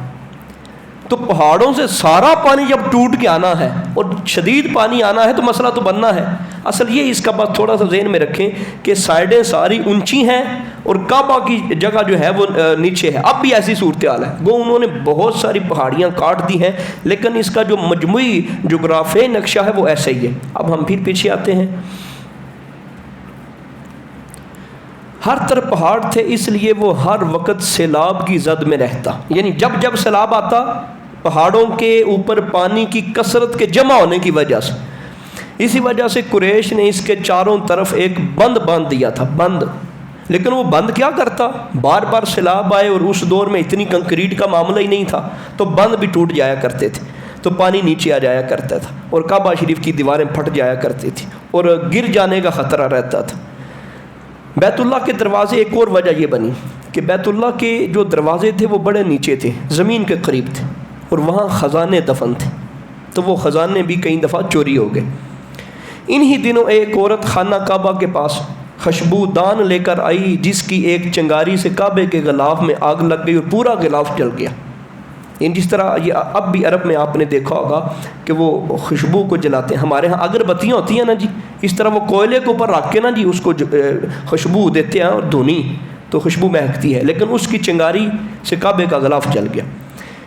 تو پہاڑوں سے سارا پانی جب ٹوٹ کے آنا ہے اور شدید پانی آنا ہے تو مسئلہ تو بننا ہے. اصل یہ اس کا بات تھوڑا سا ذہن میں رکھیں کہ سائڈیں ساری اونچی ہیں اور کعبہ کی جگہ جو ہے وہ نیچے ہے. اب بھی ایسی صورتحال ہے, وہ انہوں نے بہت ساری پہاڑیاں کاٹ دی ہیں, لیکن اس کا جو مجموعی جغرافیائی نقشہ ہے وہ ایسا ہی ہے. اب ہم پھر پیچھے آتے ہیں. ہر طرف پہاڑ تھے, اس لیے وہ ہر وقت سیلاب کی زد میں رہتا. یعنی جب جب سیلاب آتا پہاڑوں کے اوپر پانی کی کثرت کے جمع ہونے کی وجہ سے, اسی وجہ سے قریش نے اس کے چاروں طرف ایک بند باندھ دیا تھا, بند. لیکن وہ بند کیا کرتا, بار بار سیلاب آئے اور اس دور میں اتنی کنکریٹ کا معاملہ ہی نہیں تھا تو بند بھی ٹوٹ جایا کرتے تھے, تو پانی نیچے آ جایا کرتا تھا اور کعبہ شریف کی دیواریں پھٹ جایا کرتی تھیں اور گر جانے کا خطرہ رہتا تھا. بیت اللہ کے دروازے, ایک اور وجہ یہ بنی کہ بیت اللہ کے جو دروازے تھے وہ بڑے نیچے تھے, زمین کے قریب تھے, اور وہاں خزانے دفن تھے, تو وہ خزانے بھی کئی دفعہ چوری ہو گئے. انہی دنوں ایک عورت خانہ کعبہ کے پاس خوشبو دان لے کر آئی, جس کی ایک چنگاری سے کعبے کے غلاف میں آگ لگ گئی اور پورا غلاف جل گیا. جس طرح یہ اب بھی عرب میں آپ نے دیکھا ہوگا کہ وہ خوشبو کو جلاتے ہیں. ہمارے ہاں اگربتیاں ہوتی ہیں نا جی, اس طرح وہ کوئلے کے اوپر رکھ کے نا جی اس کو خوشبو دیتے ہیں اور دھونی, تو خوشبو مہکتی ہے، لیکن اس کی چنگاری سے کعبے کا غلاف جل گیا۔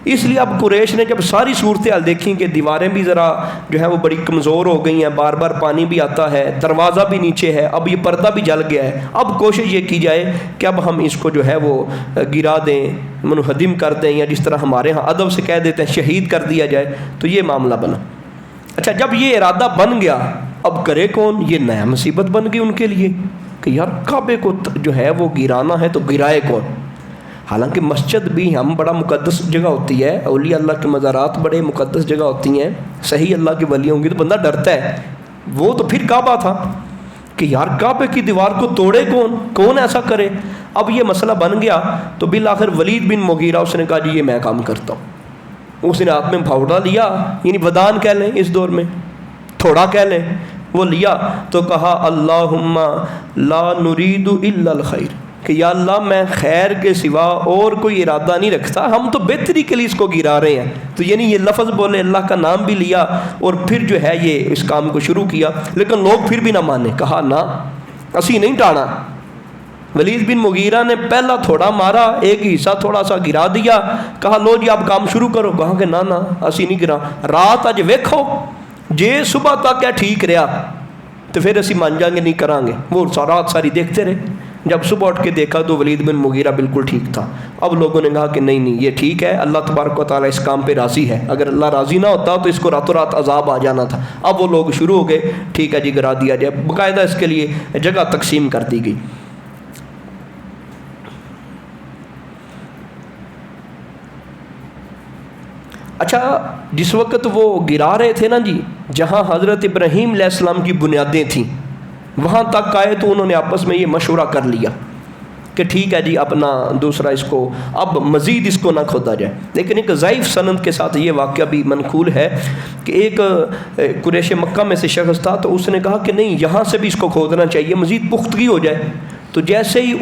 اس لیے اب قریش نے جب ساری صورتحال دیکھیں کہ دیواریں بھی ذرا جو ہے وہ بڑی کمزور ہو گئی ہیں، بار بار پانی بھی آتا ہے، دروازہ بھی نیچے ہے، اب یہ پردہ بھی جل گیا ہے، اب کوشش یہ کی جائے کہ اب ہم اس کو جو ہے وہ گرا دیں، منہدم کر دیں، یا جس طرح ہمارے ہاں ادب سے کہہ دیتے ہیں شہید کر دیا جائے۔ تو یہ معاملہ بنا۔ اچھا، جب یہ ارادہ بن گیا اب کرے کون؟ یہ نیا مصیبت بن گئی ان کے لیے کہ یار کعبے کو جو ہے وہ گرانا ہے تو گرائے کون؟ حالانکہ مسجد بھی ہم بڑا مقدس جگہ ہوتی ہے، اولیاء اللہ کے مزارات بڑے مقدس جگہ ہوتی ہیں، صحیح اللہ کی ولی ہوں گی تو بندہ ڈرتا ہے۔ وہ تو پھر کعبہ تھا کہ یار کعبے کی دیوار کو توڑے کون ایسا کرے؟ اب یہ مسئلہ بن گیا تو بالآخر ولید بن مغیرہ اس نے کہا جی یہ میں کام کرتا ہوں۔ اس نے ہاتھ میں پھاوڑا لیا، یعنی ودان کہہ لیں اس دور میں، تھوڑا کہہ لیں، وہ لیا تو کہا اللہم لا نرید الا الخیر، کہ یا اللہ میں خیر کے سوا اور کوئی ارادہ نہیں رکھتا، ہم تو بہتری کے لیے اس کو گرا رہے ہیں۔ تو یعنی یہ لفظ بولے، اللہ کا نام بھی لیا اور پھر جو ہے یہ اس کام کو شروع کیا، لیکن لوگ پھر بھی نہ مانے، کہا نہ اسی نہیں ٹانا۔ ولید بن مغیرہ نے پہلا تھوڑا مارا، ایک حصہ تھوڑا سا گرا دیا، کہا لو جی آپ کام شروع کرو، کہا کہ نہ اسی نہیں گرا، رات اج ویکھو جے صبح تک ہے ٹھیک رہا تو پھر اسی مان جائیں گے نہیں کریں گے۔ وہ رات ساری دیکھتے رہے، جب صبح اٹھ کے دیکھا تو ولید بن مغیرہ بالکل ٹھیک تھا۔ اب لوگوں نے کہا کہ نہیں یہ ٹھیک ہے، اللہ تبارک و تعالیٰ اس کام پہ راضی ہے، اگر اللہ راضی نہ ہوتا تو اس کو راتوں رات عذاب آ جانا تھا۔ اب وہ لوگ شروع ہو گئے، ٹھیک ہے جی گرا دیا جائے، باقاعدہ اس کے لیے جگہ تقسیم کر دی گئی۔ اچھا، جس وقت وہ گرا رہے تھے نا جی، جہاں حضرت ابراہیم علیہ السلام کی بنیادیں تھیں وہاں تک آئے تو انہوں نے آپس میں یہ مشورہ کر لیا کہ ٹھیک ہے جی اپنا دوسرا اس کو اب مزید اس کو نہ کھودا جائے۔ لیکن ایک ضعیف سند کے ساتھ یہ واقعہ بھی منقول ہے کہ ایک قریش مکہ میں سے شخص تھا تو اس نے کہا کہ نہیں یہاں سے بھی اس کو کھودنا چاہیے، مزید پختگی ہو جائے۔ تو جیسے ہی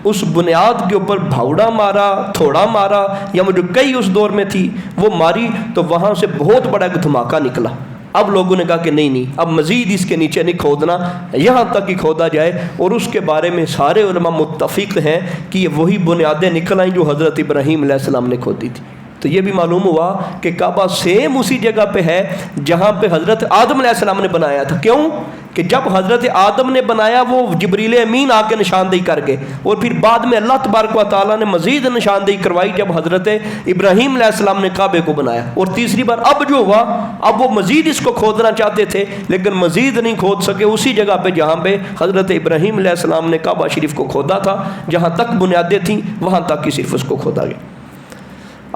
اس بنیاد کے اوپر بھاوڑا مارا، تھوڑا مارا، یا وہ جو کئی اس دور میں تھی وہ ماری، تو وہاں سے بہت بڑا ایک دھماکہ نکلا۔ اب لوگوں نے کہا کہ نہیں اب مزید اس کے نیچے نہیں کھودنا، یہاں تک ہی کھودا جائے۔ اور اس کے بارے میں سارے علماء متفق ہیں کہ یہ وہی بنیادیں نکل آئیں جو حضرت ابراہیم علیہ السلام نے کھودی تھی۔ تو یہ بھی معلوم ہوا کہ کعبہ سیم اسی جگہ پہ ہے جہاں پہ حضرت آدم علیہ السلام نے بنایا تھا۔ کیوں کہ جب حضرت آدم نے بنایا وہ جبریل امین آ کے نشاندہی کر گئے، اور پھر بعد میں اللہ تبارک و تعالیٰ نے مزید نشاندہی کروائی جب حضرت ابراہیم علیہ السلام نے کعبے کو بنایا۔ اور تیسری بار اب جو ہوا، اب وہ مزید اس کو کھودنا چاہتے تھے لیکن مزید نہیں کھود سکے، اسی جگہ پہ جہاں پہ حضرت ابراہیم علیہ السلام نے کعبہ شریف کو کھودا تھا، جہاں تک بنیادیں تھیں وہاں تک ہی صرف اس کو کھودا گیا۔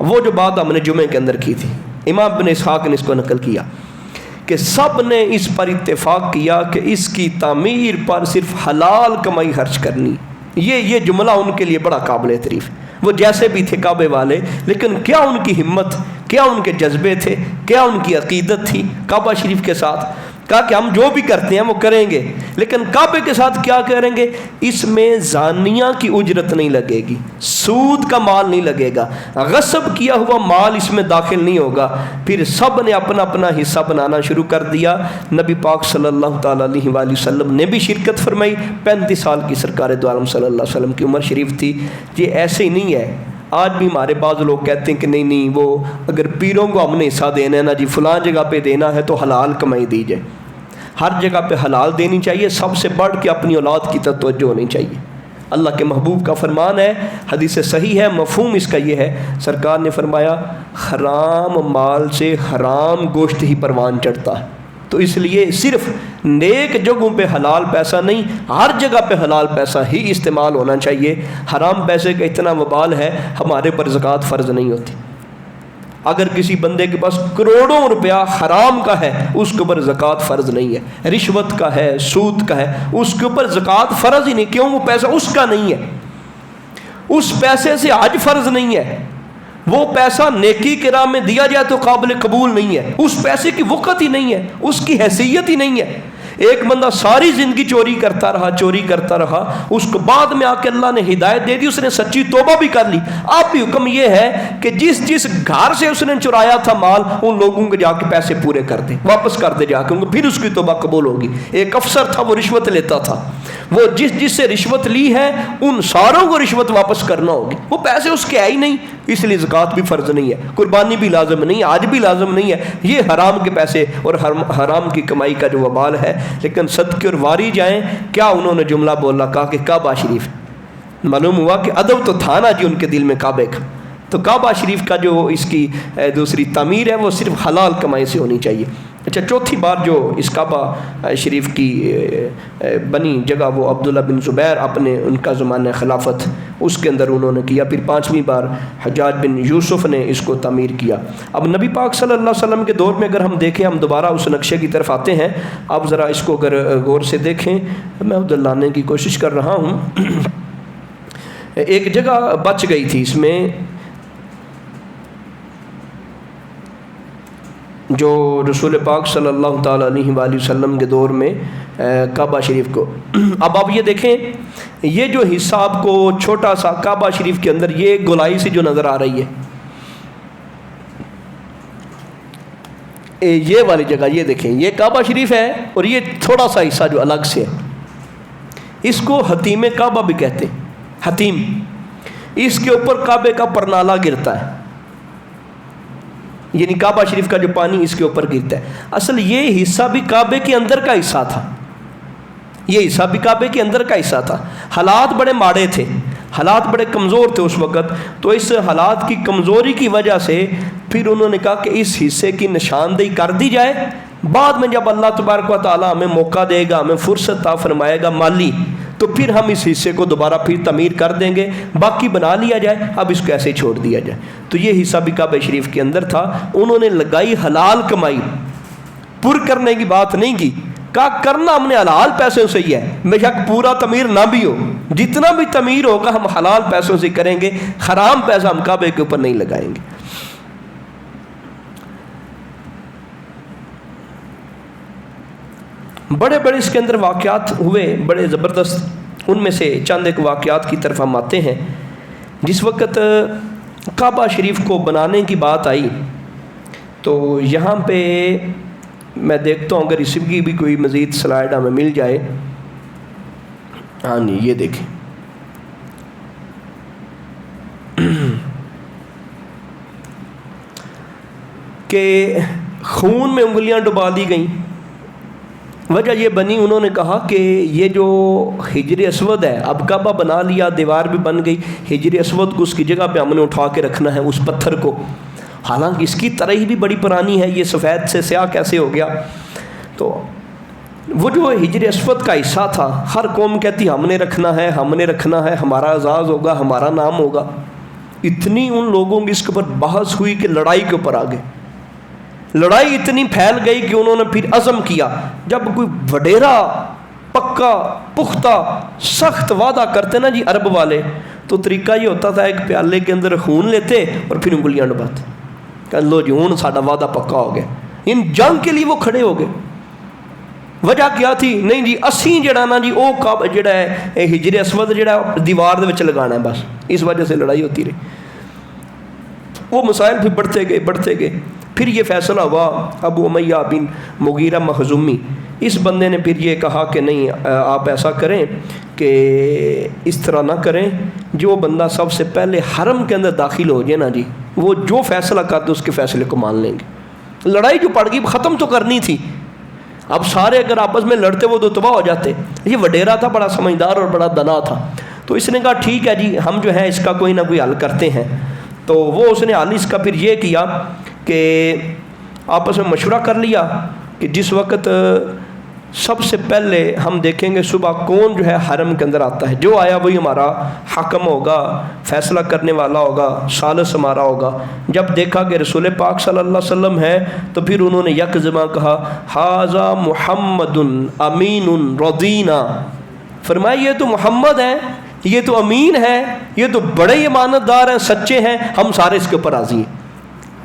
وہ جو بات ہم نے جمعے کے اندر کی تھی، امام ابن اسحاق نے اس کو نقل کیا کہ سب نے اس پر اتفاق کیا کہ اس کی تعمیر پر صرف حلال کمائی خرچ کرنی۔ یہ جملہ ان کے لیے بڑا قابل تعریف۔ وہ جیسے بھی تھے کعبے والے، لیکن کیا ان کی ہمت، کیا ان کے جذبے تھے، کیا ان کی عقیدت تھی کعبہ شریف کے ساتھ۔ کہا کہ ہم جو بھی کرتے ہیں وہ کریں گے، لیکن کعبے کے ساتھ کیا کریں گے؟ اس میں زانیہ کی اجرت نہیں لگے گی، سود کا مال نہیں لگے گا، غصب کیا ہوا مال اس میں داخل نہیں ہوگا۔ پھر سب نے اپنا اپنا حصہ بنانا شروع کر دیا۔ نبی پاک صلی اللہ تعالیٰ علیہ وآلہ وسلم نے بھی شرکت فرمائی۔ 35 سال کی سرکار دو عالم صلی اللہ علیہ وسلم کی عمر شریف تھی۔ یہ ایسے ہی نہیں ہے، آج بھی ہمارے بعض لوگ کہتے ہیں کہ نہیں وہ اگر پیروں کو ہم نے حصہ دینا ہے نا جی، فلاں جگہ پہ دینا ہے تو حلال کمائی دی جائے۔ ہر جگہ پہ حلال دینی چاہیے، سب سے بڑھ کے اپنی اولاد کی توجہ ہونی چاہیے۔ اللہ کے محبوب کا فرمان ہے، حدیث صحیح ہے، مفہوم اس کا یہ ہے، سرکار نے فرمایا حرام مال سے حرام گوشت ہی پروان چڑھتا ہے۔ تو اس لیے صرف نیک جگہوں پہ حلال پیسہ نہیں، ہر جگہ پہ حلال پیسہ ہی استعمال ہونا چاہیے۔ حرام پیسے کا اتنا وبال ہے، ہمارے پر زکوٰۃ فرض نہیں ہوتی۔ اگر کسی بندے کے پاس کروڑوں روپیہ حرام کا ہے، اس کے اوپر زکوٰۃ فرض نہیں ہے۔ رشوت کا ہے، سود کا ہے، اس کے اوپر زکوٰۃ فرض ہی نہیں۔ کیوں؟ وہ پیسہ اس کا نہیں ہے، اس پیسے سے حج فرض نہیں ہے، وہ پیسہ نیکی کے راہ میں دیا جائے تو قابل قبول نہیں ہے، اس پیسے کی وقت ہی نہیں ہے، اس کی حیثیت ہی نہیں ہے۔ ایک بندہ ساری زندگی چوری کرتا رہا، اس کو بعد میں آ کے اللہ نے ہدایت دے دی، اس نے سچی توبہ بھی کر لی۔ اب بھی حکم یہ ہے کہ جس گھر سے اس نے چرایا تھا مال، ان لوگوں کے جا کے پیسے پورے کر دے، واپس کر دے جا کے، پھر اس کی توبہ قبول ہوگی۔ ایک افسر تھا، وہ رشوت لیتا تھا، وہ جس سے رشوت لی ہے ان ساروں کو رشوت واپس کرنا ہوگی۔ وہ پیسے اس کے ہے ہی نہیں، اس لیے زکوٰۃ بھی فرض نہیں ہے، قربانی بھی لازم نہیں ہے، آج بھی لازم نہیں ہے۔ یہ حرام کے پیسے اور حرام کی کمائی کا جو وبال ہے۔ لیکن صدقے اور واری جائیں، کیا انہوں نے جملہ بولا، کہا کہ کعبہ شریف۔ معلوم ہوا کہ ادب تو تھا نا جی ان کے دل میں کعبے کا۔ تو کعبہ شریف کا جو اس کی دوسری تعمیر ہے وہ صرف حلال کمائی سے ہونی چاہیے۔ اچھا، چوتھی بار جو اس کعبہ شریف کی بنی جگہ وہ عبداللہ بن زبیر اپنے ان کا زمانہ خلافت اس کے اندر انہوں نے کیا۔ پھر پانچویں بار حجاج بن یوسف نے اس کو تعمیر کیا۔ اب نبی پاک صلی اللہ علیہ وسلم کے دور میں اگر ہم دیکھیں، ہم دوبارہ اس نقشے کی طرف آتے ہیں، آپ ذرا اس کو اگر غور سے دیکھیں، میں ادھر لانے کی کوشش کر رہا ہوں۔ ایک جگہ بچ گئی تھی اس میں، جو رسول پاک صلی اللہ تعالیٰ علیہ وآلہ وسلم کے دور میں کعبہ شریف کو۔ اب آپ یہ دیکھیں، یہ جو حصہ آپ کو چھوٹا سا کعبہ شریف کے اندر یہ گولائی سے جو نظر آ رہی ہے، یہ والی جگہ یہ دیکھیں، یہ کعبہ شریف ہے، اور یہ تھوڑا سا حصہ جو الگ سے ہے، اس کو حتیم کعبہ بھی کہتے ہیں۔ حتیم، اس کے اوپر کعبے کا پرنالہ گرتا ہے، یعنی کعبہ شریف کا جو پانی اس کے اوپر گرتا ہے۔ اصل یہ حصہ بھی کعبے کے اندر کا حصہ تھا، یہ حصہ بھی کعبے کے اندر کا حصہ تھا۔ حالات بڑے ماڑے تھے، حالات بڑے کمزور تھے اس وقت، تو اس حالات کی کمزوری کی وجہ سے پھر انہوں نے کہا کہ اس حصے کی نشاندہی کر دی جائے، بعد میں جب اللہ تبارک و تعالیٰ ہمیں موقع دے گا، ہمیں فرصت عطا فرمائے گا مالی، تو پھر ہم اس حصے کو دوبارہ پھر تعمیر کر دیں گے، باقی بنا لیا جائے، اب اس کو ایسے ہی چھوڑ دیا جائے۔ تو یہ حصہ بھی کعبہ شریف کے اندر تھا۔ انہوں نے لگائی حلال کمائی، پر کرنے کی بات نہیں کی، کہا کرنا ہم نے حلال پیسوں سے ہی ہے، بے شک پورا تعمیر نہ بھی ہو، جتنا بھی تعمیر ہوگا ہم حلال پیسوں سے کریں گے، حرام پیسہ ہم کعبے کے اوپر نہیں لگائیں گے۔ بڑے بڑے اس کے اندر واقعات ہوئے، بڑے زبردست۔ ان میں سے چند ایک واقعات کی طرف ہم آتے ہیں۔ جس وقت کعبہ شریف کو بنانے کی بات آئی تو یہاں پہ میں دیکھتا ہوں، اگر اس کی بھی کوئی مزید سلائیڈ ہمیں مل جائے۔ ہاں جی، یہ دیکھیں، کہ خون میں انگلیاں ڈبا دی گئیں۔ وجہ یہ بنی، انہوں نے کہا کہ یہ جو حجر اسود ہے، اب کعبہ بنا لیا، دیوار بھی بن گئی، حجر اسود کو اس کی جگہ پہ ہم نے اٹھا کے رکھنا ہے، اس پتھر کو، حالانکہ اس کی طرح ہی بھی بڑی پرانی ہے، یہ سفید سے سیاہ کیسے ہو گیا؟ تو وہ جو حجر اسود کا حصہ تھا، ہر قوم کہتی ہم نے رکھنا ہے، ہم نے رکھنا ہے، ہمارا اعزاز ہوگا، ہمارا نام ہوگا۔ اتنی ان لوگوں کی اس کے اوپر بحث ہوئی کہ لڑائی کے اوپر آ گئے۔ لڑائی اتنی پھیل گئی کہ انہوں نے پھر عزم کیا، جب کوئی وڈیرا پکا پختہ سخت وعدہ کرتے نا جی عرب والے، تو طریقہ یہ ہوتا تھا ایک پیالے کے اندر خون لیتے اور پھر انگلیاں ڈباتے، کہ لو جی ہوں ساڈا وعدہ پکا ہو گیا۔ ان جنگ کے لیے وہ کھڑے ہو گئے۔ وجہ کیا تھی؟ نہیں جی اسی جڑا نا جی وہ جڑا ہے حجر اسود جڑا دیوار دے وچ لگانا ہے، بس اس وجہ سے لڑائی ہوتی رہی۔ وہ مسائل پھر بڑھتے گئے۔ پھر یہ فیصلہ ہوا، ابو امیہ بن مغیرہ مخزومی، اس بندے نے پھر یہ کہا کہ نہیں، آپ ایسا کریں کہ اس طرح نہ کریں، جو بندہ سب سے پہلے حرم کے اندر داخل ہو جائے نا جی، وہ جو فیصلہ کرتے اس کے فیصلے کو مان لیں گے۔ لڑائی جو پڑ گئی ختم تو کرنی تھی، اب سارے اگر آپس میں لڑتے وہ تو تباہ ہو جاتے۔ یہ وڈیرا تھا، بڑا سمجھدار اور بڑا دنا تھا، تو اس نے کہا ٹھیک ہے جی، ہم جو ہے اس کا کوئی نہ کوئی حل کرتے ہیں۔ تو وہ اس نے حل اس کا پھر یہ کیا کہ آپس میں مشورہ کر لیا کہ جس وقت سب سے پہلے ہم دیکھیں گے صبح کون جو ہے حرم کے اندر آتا ہے، جو آیا وہی ہمارا حاکم ہوگا، فیصلہ کرنے والا ہوگا، ثالث ہمارا ہوگا۔ جب دیکھا کہ رسول پاک صلی اللہ علیہ وسلم ہے تو پھر انہوں نے یک زباں کہا ھذا محمد امین رضینا، فرمایا یہ تو محمد ہے، یہ تو امین ہے، یہ تو بڑے امانت دار ہیں، سچے ہیں، ہم سارے اس کے اوپر راضی ہیں۔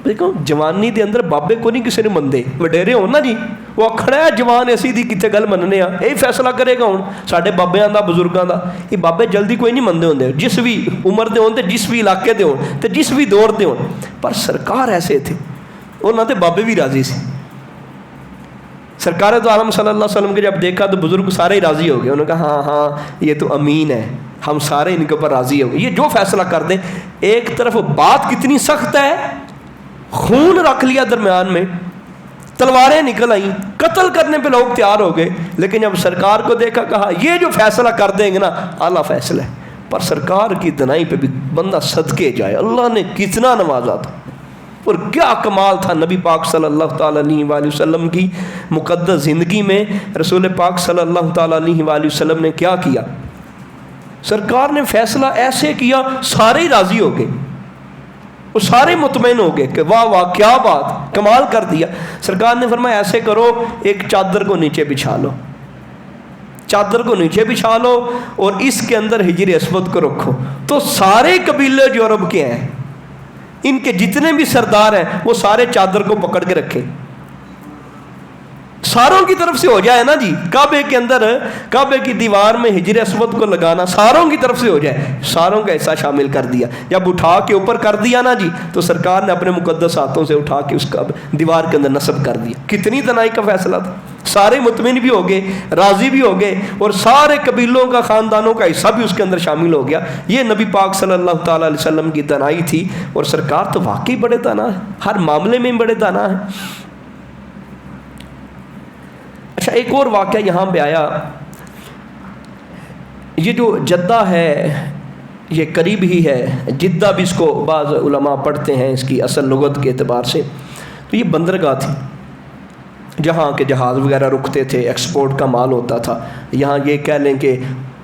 دیکھو جوانی دے اندر بابے کو نہیں کسی نے مندے وڈیرے ہون نا جی وہ آخنا ہے جوان اسی دی کتنے گل مننے آ یہی فیصلہ کرے گا ہوں سارے بابیاں دا بزرگاں دا یہ بابے جلدی کوئی نہیں مندے ہوندے جس بھی عمر دے ہون تے جس بھی علاقے دے ہون تے جس بھی دور دے ہون پر سرکار ایسے تھے انہاں تے بابے بھی راضی سے سرکار تو عالم صلی اللہ علیہ وسلم کے جب دیکھا تو بزرگ سارے ہی راضی ہو گئے انہوں نے کہا ہاں ہاں یہ تو امین ہے ہم سارے ان کے اوپر راضی ہو گئے یہ جو فیصلہ کر دیں ایک طرف بات کتنی سخت ہے خون رکھ لیا درمیان میں تلواریں نکل آئیں قتل کرنے پہ لوگ تیار ہو گئے لیکن جب سرکار کو دیکھا کہا یہ جو فیصلہ کر دیں گے نا اعلیٰ فیصلہ ہے پر سرکار کی دنائی پہ بھی بندہ صدقے جائے اللہ نے کتنا نوازا تھا اور کیا کمال تھا نبی پاک صلی اللہ تعالیٰ علیہ وآلہ وسلم کی مقدس زندگی میں رسول پاک صلی اللہ تعالیٰ علیہ وآلہ وسلم نے کیا کیا سرکار نے فیصلہ ایسے کیا سارے ہی راضی ہو گئے وہ سارے مطمئن ہو گئے کہ واہ واہ کیا بات کمال کر دیا سرکار نے فرمایا ایسے کرو ایک چادر کو نیچے بچھا لو چادر کو نیچے بچھا لو اور اس کے اندر حجر اسود کو رکھو تو سارے قبیلے جو عرب کے ہیں ان کے جتنے بھی سردار ہیں وہ سارے چادر کو پکڑ کے رکھے ساروں کی طرف سے ہو جائے نا جی کعبے کے اندر کعبے کی دیوار میں حجر اسود کو لگانا ساروں کی طرف سے ہو جائے ساروں کا حصہ شامل کر دیا جب اٹھا کے اوپر کر دیا نا جی تو سرکار نے اپنے مقدس ہاتھوں سے اٹھا کے اس کا دیوار کے اندر نصب کر دیا کتنی دنائی کا فیصلہ تھا سارے مطمئن بھی ہو گئے راضی بھی ہو گئے اور سارے قبیلوں کا خاندانوں کا حصہ بھی اس کے اندر شامل ہو گیا یہ نبی پاک صلی اللہ تعالیٰ علیہ وسلم کی دنائی تھی اور سرکار تو واقعی بڑے دانا ہے ہر معاملے میں بڑے دانا ہے اچھا ایک اور واقعہ یہاں پہ آیا یہ جو جدہ ہے یہ قریب ہی ہے جدہ بھی اس کو بعض علماء پڑھتے ہیں اس کی اصل لغت کے اعتبار سے تو یہ بندرگاہ تھی جہاں کے جہاز وغیرہ رکتے تھے ایکسپورٹ کا مال ہوتا تھا یہاں یہ کہہ لیں کہ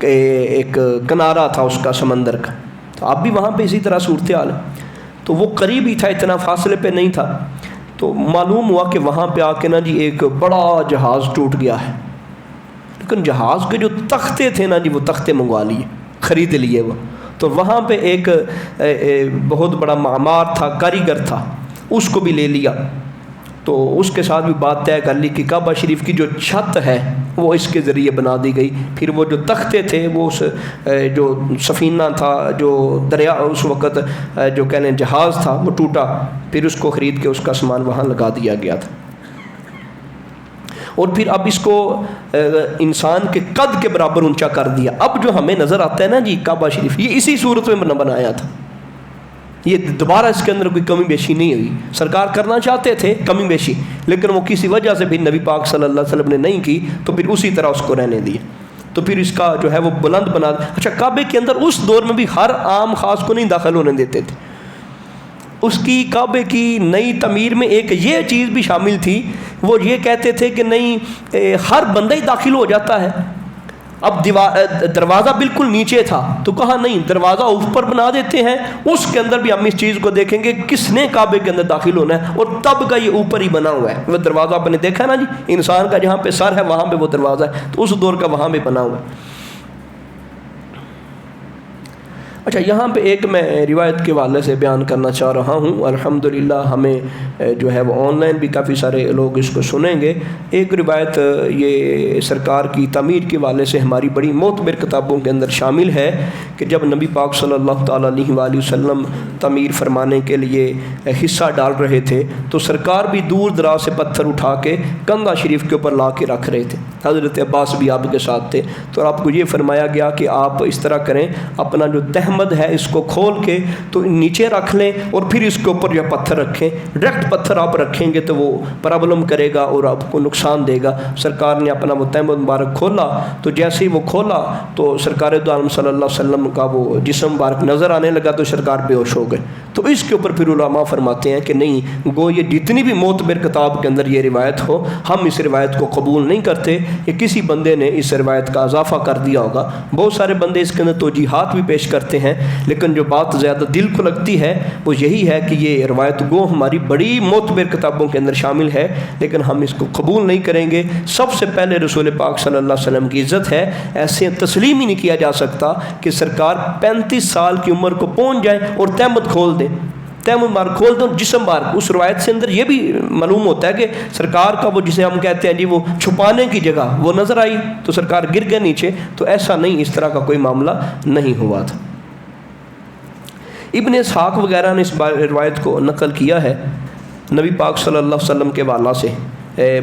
ایک کنارہ تھا اس کا سمندر کا تو اب بھی وہاں پہ اسی طرح صورتحال ہے تو وہ قریب ہی تھا اتنا فاصلے پہ نہیں تھا تو معلوم ہوا کہ وہاں پہ آ کے نا جی ایک بڑا جہاز ٹوٹ گیا ہے لیکن جہاز کے جو تختے تھے نا جی وہ تختے منگوا لیے خرید لیے وہ تو وہاں پہ ایک بہت بڑا معمار تھا کاریگر تھا اس کو بھی لے لیا تو اس کے ساتھ بھی بات طے کر لی کہ کعبہ شریف کی جو چھت ہے وہ اس کے ذریعے بنا دی گئی پھر وہ جو تختے تھے وہ اس جو سفینہ تھا جو دریا اس وقت جو کہہ لیں جہاز تھا وہ ٹوٹا پھر اس کو خرید کے اس کا سامان وہاں لگا دیا گیا تھا اور پھر اب اس کو انسان کے قد کے برابر اونچا کر دیا اب جو ہمیں نظر آتا ہے نا جی کعبہ شریف یہ اسی صورت میں بنایا تھا یہ دوبارہ اس کے اندر کوئی کمی بیشی نہیں ہوئی سرکار کرنا چاہتے تھے کمی بیشی لیکن وہ کسی وجہ سے بھی نبی پاک صلی اللہ علیہ وسلم نے نہیں کی تو پھر اسی طرح اس کو رہنے دیا تو پھر اس کا جو ہے وہ بلند بنا اچھا کعبے کے اندر اس دور میں بھی ہر عام خاص کو نہیں داخل ہونے دیتے تھے اس کی کعبے کی نئی تعمیر میں ایک یہ چیز بھی شامل تھی وہ یہ کہتے تھے کہ نہیں ہر بندہ ہی داخل ہو جاتا ہے اب دروازہ بالکل نیچے تھا تو کہا نہیں دروازہ اوپر بنا دیتے ہیں اس کے اندر بھی ہم اس چیز کو دیکھیں گے کس نے کعبے کے اندر داخل ہونا ہے اور تب کا یہ اوپر ہی بنا ہوا ہے وہ دروازہ آپ نے دیکھا نا جی انسان کا جہاں پہ سر ہے وہاں پہ وہ دروازہ ہے تو اس دور کا وہاں پہ بنا ہوا ہے اچھا یہاں پہ ایک میں روایت کے حوالے سے بیان کرنا چاہ رہا ہوں الحمدللہ ہمیں جو ہے وہ آن لائن بھی کافی سارے لوگ اس کو سنیں گے ایک روایت یہ سرکار کی تعمیر کے حوالے سے ہماری بڑی معتبر کتابوں کے اندر شامل ہے کہ جب نبی پاک صلی اللہ تعالیٰ علیہ وآلہ وسلم تعمیر فرمانے کے لیے حصہ ڈال رہے تھے تو سرکار بھی دور دراز سے پتھر اٹھا کے کندھا شریف کے اوپر لا کے رکھ رہے تھے حضرت عباس بھی آپ کے ساتھ تھے تو آپ کو یہ فرمایا گیا کہ آپ اس طرح کریں اپنا جو تہمد ہے اس کو کھول کے تو نیچے رکھ لیں اور پھر اس کے اوپر جو پتھر رکھیں ڈائریکٹ پتھر آپ رکھیں گے تو وہ پرابلم کرے گا اور آپ کو نقصان دے گا سرکار نے اپنا وہ تہمد مبارک کھولا تو جیسے ہی وہ کھولا تو سرکار دو عالم صلی اللہ علیہ وسلم کا وہ جسم مبارک نظر آنے لگا تو سرکار بے ہوش ہو گئے تو اس کے اوپر پھر علماء فرماتے ہیں کہ نہیں گو یہ جتنی بھی معتبر کتاب کے اندر یہ روایت ہو ہم اس روایت کو قبول نہیں کرتے کہ کسی بندے نے اس روایت کا اضافہ کر دیا ہوگا بہت سارے بندے اس کے اندر توجیحات بھی پیش کرتے ہیں لیکن جو بات زیادہ دل کو لگتی ہے وہ یہی ہے کہ یہ روایت گو ہماری بڑی معتبر کتابوں کے اندر شامل ہے لیکن ہم اس کو قبول نہیں کریں گے سب سے پہلے رسول پاک صلی اللہ علیہ وسلم کی عزت ہے ایسے تسلیم ہی نہیں کیا جا سکتا کہ سرکار 35 سال کی عمر کو پہنچ جائے اور تہمت کھول دیں تیمم مبارک کھول دو جسم مبارک. اس روایت سے اندر یہ بھی معلوم ہوتا ہے کہ سرکار کا وہ جسے ہم کہتے ہیں جی وہ چھپانے کی جگہ وہ نظر آئی تو سرکار گر گئے نیچے. تو ایسا نہیں، اس طرح کا کوئی معاملہ نہیں ہوا تھا. ابن اسحاق وغیرہ نے اس روایت کو نقل کیا ہے نبی پاک صلی اللہ علیہ وسلم کے حوالہ سے.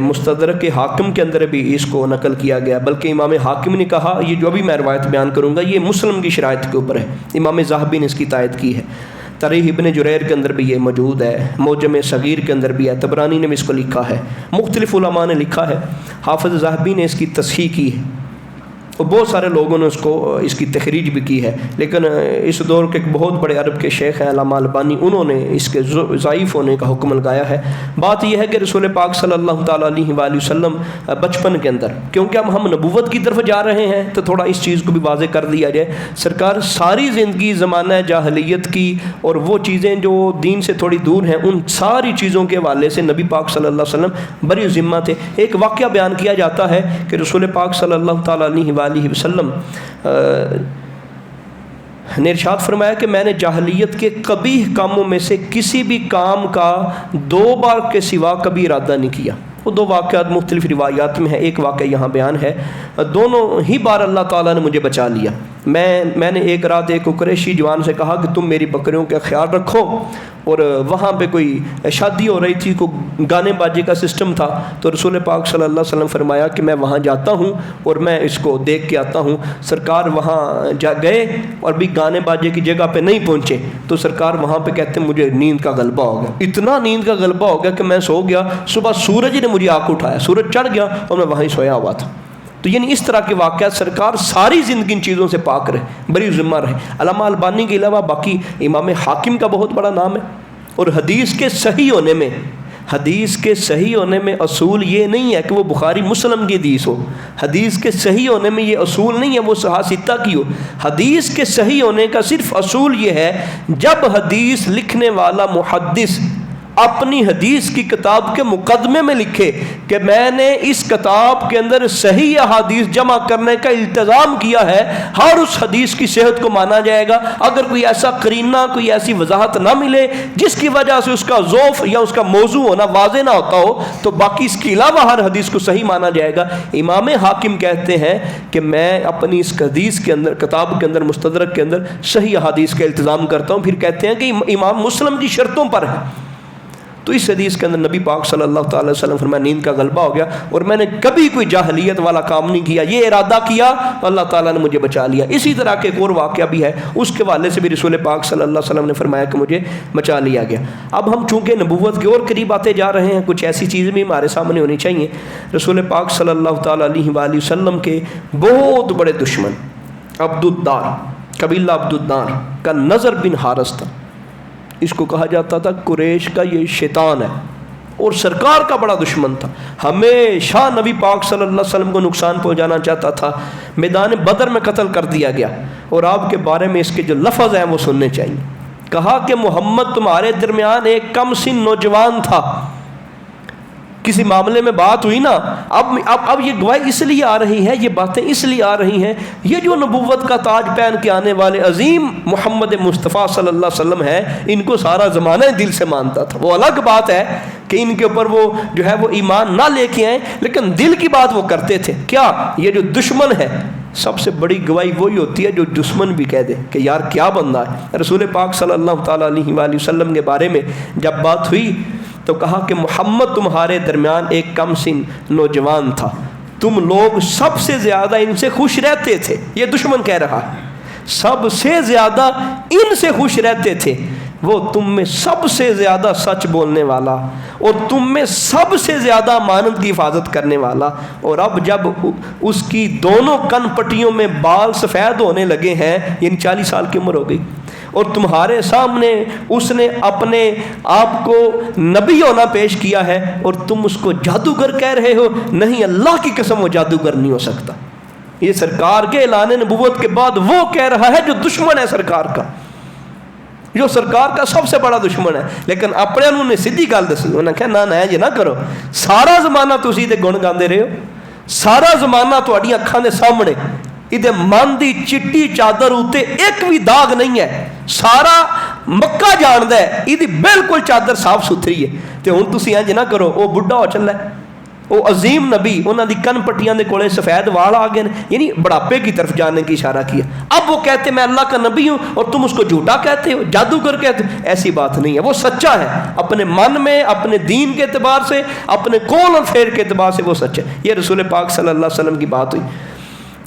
مستدرک حاکم کے اندر بھی اس کو نقل کیا گیا، بلکہ امام حاکم نے کہا یہ جو بھی میں روایت بیان کروں گا یہ مسلم کی شرائط کے اوپر ہے. امام ذہبی نے اس کی تائید کی ہے. تاریخ ابن جریر کے اندر بھی یہ موجود ہے، معجم صغیر کے اندر بھی ہے، طبرانی نے بھی اس کو لکھا ہے، مختلف علماء نے لکھا ہے. حافظ ذہبی نے اس کی تصحیح کی ہے اور بہت سارے لوگوں نے اس کی تخریج بھی کی ہے. لیکن اس دور کے ایک بہت بڑے عرب کے شیخ ہیں علامہ البانی، انہوں نے اس کے ضعیف ہونے کا حکم لگایا ہے. بات یہ ہے کہ رسول پاک صلی اللہ تعالیٰ علیہ وآلہ وسلم بچپن کے اندر، کیونکہ اب ہم نبوت کی طرف جا رہے ہیں تو تھوڑا اس چیز کو بھی واضح کر دیا جائے. سرکار ساری زندگی زمانہ جاہلیت کی اور وہ چیزیں جو دین سے تھوڑی دور ہیں ان ساری چیزوں کے حوالے سے نبی پاک صلی اللہ علیہ وسلم بری ذمہ تھے. ایک واقعہ بیان کیا جاتا ہے کہ رسول پاک صلی اللہ تعالیٰ علیہ وآلہ وسلم نے ارشاد فرمایا کہ میں نے جاہلیت کے قبیح کاموں میں سے کسی بھی کام کا 2 بار کے سوا کبھی ارادہ نہیں کیا. وہ 2 واقعات مختلف روایات میں ہیں، ایک واقعہ یہاں بیان ہے. دونوں ہی بار اللہ تعالیٰ نے مجھے بچا لیا. میں نے ایک رات ایک قریشی جوان سے کہا کہ تم میری بکریوں کا خیال رکھو، اور وہاں پہ کوئی شادی ہو رہی تھی، کوئی گانے باجے کا سسٹم تھا. تو رسول پاک صلی اللہ علیہ وسلم فرمایا کہ میں وہاں جاتا ہوں اور میں اس کو دیکھ کے آتا ہوں. سرکار وہاں گئے اور بھی گانے باجے کی جگہ پہ نہیں پہنچے تو سرکار وہاں پہ کہتے ہیں مجھے نیند کا غلبہ ہو گیا. اتنا نیند کا غلبہ ہو گیا کہ میں سو گیا. صبح سورج نے مجھے آنکھ اٹھایا، سورج چڑھ گیا اور میں وہیں سویا ہوا تھا. تو یعنی اس طرح کے واقعات سرکار ساری زندگی ان چیزوں سے پاک رہے، بری ذمہ رہے. علامہ البانی کے علاوہ باقی امام حاکم کا بہت بڑا نام ہے. اور حدیث کے صحیح ہونے میں اصول یہ نہیں ہے کہ وہ بخاری مسلم کی حدیث ہو. حدیث کے صحیح ہونے میں یہ اصول نہیں ہے وہ صحاح کی ہو. حدیث کے صحیح ہونے کا صرف اصول یہ ہے جب حدیث لکھنے والا محدث اپنی حدیث کی کتاب کے مقدمے میں لکھے کہ میں نے اس کتاب کے اندر صحیح احادیث جمع کرنے کا التزام کیا ہے، ہر اس حدیث کی صحت کو مانا جائے گا. اگر کوئی ایسا قرینہ، کوئی ایسی وضاحت نہ ملے جس کی وجہ سے اس کا ذوف یا اس کا موضوع ہونا واضح نہ ہوتا ہو تو باقی اس کے علاوہ ہر حدیث کو صحیح مانا جائے گا. امام حاکم کہتے ہیں کہ میں اپنی اس حدیث کے اندر، کتاب کے اندر، مستدرک کے اندر صحیح احادیث کا التزام کرتا ہوں. پھر کہتے ہیں کہ امام مسلم کی شرطوں پر ہے. تو اس حدیث کے اندر نبی پاک صلی اللہ تعالی وسلم فرمایا نیند کا غلبہ ہو گیا اور میں نے کبھی کوئی جاہلیت والا کام نہیں کیا، یہ ارادہ کیا اللہ تعالیٰ نے مجھے بچا لیا. اسی طرح کے ایک اور واقعہ بھی ہے، اس کے حوالے سے بھی رسول پاک صلی اللہ علیہ وسلم نے فرمایا کہ مجھے بچا لیا گیا. اب ہم چونکہ نبوت کے اور قریب آتے جا رہے ہیں، کچھ ایسی چیزیں بھی ہمارے سامنے ہونی چاہیے. رسول پاک صلی اللہ تعالیٰ علیہ وآلہ وسلم کے بہت بڑے دشمن عبد الدار، قبیلہ عبد الدار کا نضر بن حارث تھا. اس کو کہا جاتا تھا قریش کا یہ شیطان ہے اور سرکار کا بڑا دشمن تھا. ہمیشہ نبی پاک صلی اللہ علیہ وسلم کو نقصان پہنچانا چاہتا تھا. میدان بدر میں قتل کر دیا گیا. اور آپ کے بارے میں اس کے جو لفظ ہیں وہ سننے چاہیے. کہا کہ محمد تمہارے درمیان ایک کم سن نوجوان تھا. کسی معاملے میں بات ہوئی نا، اب یہ گواہی اس لیے آ رہی ہے، یہ باتیں اس لیے آ رہی ہیں، یہ جو نبوت کا تاج پہن کے آنے والے عظیم محمد مصطفیٰ صلی اللہ علیہ وسلم ہیں، ان کو سارا زمانہ دل سے مانتا تھا. وہ الگ بات ہے کہ ان کے اوپر وہ جو ہے وہ ایمان نہ لے کے آئیں، لیکن دل کی بات وہ کرتے تھے. کیا یہ جو دشمن ہے، سب سے بڑی گواہی وہی ہوتی ہے جو دشمن بھی کہہ دے کہ یار کیا بندہ ہے. رسول پاک صلی اللہ تعالیٰ علیہ وآلہ وسلم کے بارے میں جب بات ہوئی تو کہا کہ محمد تمہارے درمیان ایک کم سن نوجوان تھا، تم لوگ سب سے زیادہ ان سے خوش رہتے تھے. یہ دشمن کہہ رہا ہے، سب سے زیادہ ان سے خوش رہتے تھے. وہ تم میں سب سے زیادہ سچ بولنے والا اور تم میں سب سے زیادہ امانت کی حفاظت کرنے والا. اور اب جب اس کی دونوں کن پٹیوں میں بال سفید ہونے لگے ہیں، یعنی 40 سال کی عمر ہو گئی، اور تمہارے سامنے اس نے اپنے آپ کو نبی ہونا پیش کیا ہے اور تم اس کو جادوگر کہہ رہے ہو. نہیں، اللہ کی قسم وہ جادوگر نہیں ہو سکتا. یہ سرکار کے اعلان نبوت کے بعد وہ کہہ رہا ہے جو دشمن ہے سرکار کا، جو سرکار کا سب سے بڑا دشمن ہے. لیکن اپنے انہوں نے سیدھی گل دسی، انہوں نے کہا نہ یہ نہ کرو. سارا زمانہ تسی دے گن گاندے رہے ہو، سارا زمانہ تہاڈیاں اکھاں دے سامنے ਇਹਦੇ ਮਨ ਦੀ ਚਿੱਟੀ ਚਾਦਰ ਉੱਤੇ ਇੱਕ ਵੀ ਦਾਗ ਨਹੀਂ ਹੈ। ਸਾਰਾ ਮੱਕਾ ਜਾਣਦਾ ਹੈ ਇਹਦੀ ਬਿਲਕੁਲ ਚਾਦਰ ਸਾਫ਼ ਸੁਥਰੀ ਹੈ। ਤੇ ਹੁਣ ਤੁਸੀਂ ਇੰਜ ਨਾ ਕਰੋ, ਉਹ ਬੁੱਢਾ ਹੋ ਚੱਲਾ, وہ عظیم نبی، انہوں نے کن پٹیاں دے کولے سفید وال آ گئے، یعنی بڑھاپے کی طرف جانے کی اشارہ کیا۔ اب وہ کہتے میں اللہ کا نبی ہوں اور تم اس کو جھوٹا کہتے ہو، جادوگر کہتے ہو۔ ایسی بات نہیں ہے، وہ سچا ہے اپنے من میں، اپنے دین کے اعتبار سے، اپنے قول اور فعل کے اعتبار سے وہ سچا ہے۔ یہ رسول پاک صلی اللہ علیہ وسلم کی بات ہوئی۔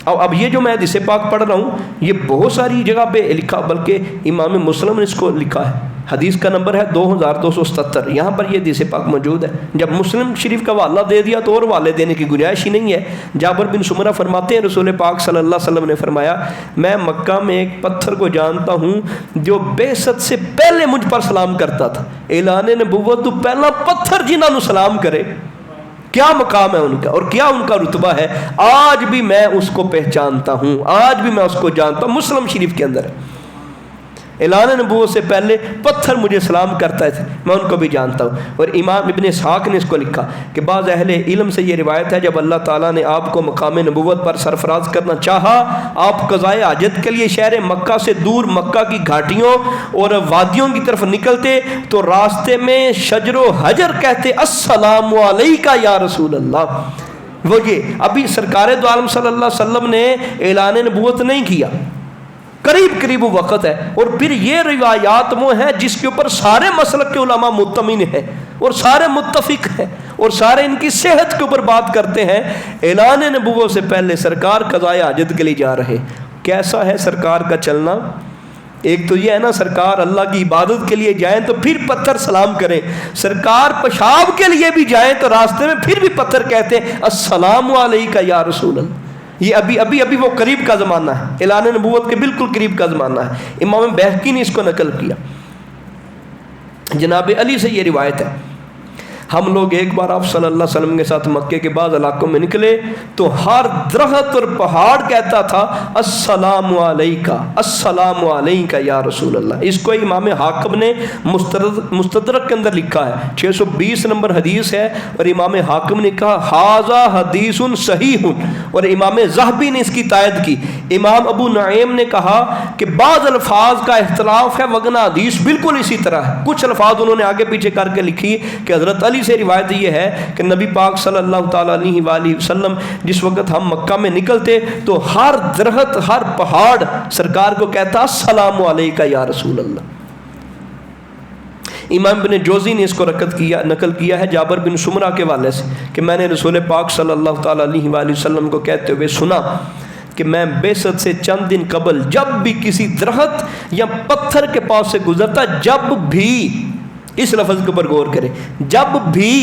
اب یہ جو میں حدیث پاک پڑھ رہا ہوں یہ بہت ساری جگہ پہ لکھا، بلکہ امام مسلم نے اس کو لکھا ہے، حدیث کا نمبر ہے 2277۔ یہاں پر یہ حدیث پاک موجود ہے۔ جب مسلم شریف کا حوالہ دے دیا تو اور حوالے دینے کی گنجائش ہی نہیں ہے۔ جابر بن سمرہ فرماتے ہیں رسول پاک صلی اللہ علیہ وسلم نے فرمایا میں مکہ میں ایک پتھر کو جانتا ہوں جو بعثت سے پہلے مجھ پر سلام کرتا تھا۔ اعلان نبوت تو پہلا پتھر جنہاں نو سلام کرے، کیا مقام ہے ان کا اور کیا ان کا رتبہ ہے، آج بھی میں اس کو پہچانتا ہوں، آج بھی میں اس کو جانتا ہوں۔ مسلم شریف کے اندر ہے، اعلان نبوت سے پہلے پتھر مجھے سلام کرتا ہے، میں ان کو بھی جانتا ہوں۔ اور امام ابن اسحاق نے اس کو لکھا کہ بعض اہل علم سے یہ روایت ہے جب اللہ تعالیٰ نے آپ کو مقام نبوت پر سرفراز کرنا چاہا، آپ قضائے حاجت کے لیے شہر مکہ سے دور مکہ کی گھاٹیوں اور وادیوں کی طرف نکلتے تو راستے میں شجر و حجر کہتے السلام علیکہ یا رسول اللہ۔ وہ یہ ابھی سرکار دو عالم صلی اللہ علیہ وسلم نے اعلان نبوت نہیں کیا، قریب وقت ہے۔ اور پھر یہ روایات وہ ہیں جس کے اوپر سارے مسلک کے علماء مطمئن ہیں اور سارے متفق ہیں اور سارے ان کی صحت کے اوپر بات کرتے ہیں۔ اعلان نبوت سے پہلے سرکار قضائے حاجت کے لیے جا رہے، کیسا ہے سرکار کا چلنا؟ ایک تو یہ ہے نا سرکار اللہ کی عبادت کے لیے جائیں تو پھر پتھر سلام کریں، سرکار پیشاب کے لیے بھی جائیں تو راستے میں پھر بھی پتھر کہتے ہیں السلام علیکہ یا رسول اللہ۔ یہ ابھی وہ قریب کا زمانہ ہے، اعلان نبوت کے بالکل قریب کا زمانہ ہے۔ امام بہقی نے اس کو نقل کیا، جناب علی سے یہ روایت ہے ہم لوگ ایک بار آپ صلی اللہ علیہ وسلم کے ساتھ مکے کے بعض علاقوں میں نکلے تو ہر درخت اور پہاڑ کہتا تھا السلام علیکہ السلام علیکہ یا رسول اللہ۔ اس کو امام حاکم نے مستدرک کے اندر لکھا ہے، 620 نمبر حدیث ہے، اور امام حاکم نے کہا ھذا حدیث صحیح، اور امام ذہبی نے اس کی تائید کی۔ امام ابو نعیم نے کہا کہ بعض الفاظ کا اختلاف ہے وگرنہ حدیث بالکل اسی طرح ہے۔ کچھ الفاظ انہوں نے آگے پیچھے کر کے لکھی کہ حضرت علی سے روایت یہ ہے کہ نبی پاک صلی اللہ تعالیٰ علیہ وآلہ وسلم جس وقت ہم مکہ میں نکلتے تو ہر درخت ہر پہاڑ سرکار کو کہتا السلام علیکہ یا رسول اللہ۔ امام ابن جوزی نے اس کو نقل کیا ہے جابر بن سمرہ کے والے سے کہ میں نے رسول پاک صلی اللہ تعالیٰ علیہ وآلہ وسلم کو کہتے ہوئے سنا کہ میں بعثت سے چند دن قبل جب بھی کسی درخت یا پتھر کے پاس سے گزرتا، جب بھی، اس لفظ کے اوپر غور کریں، جب بھی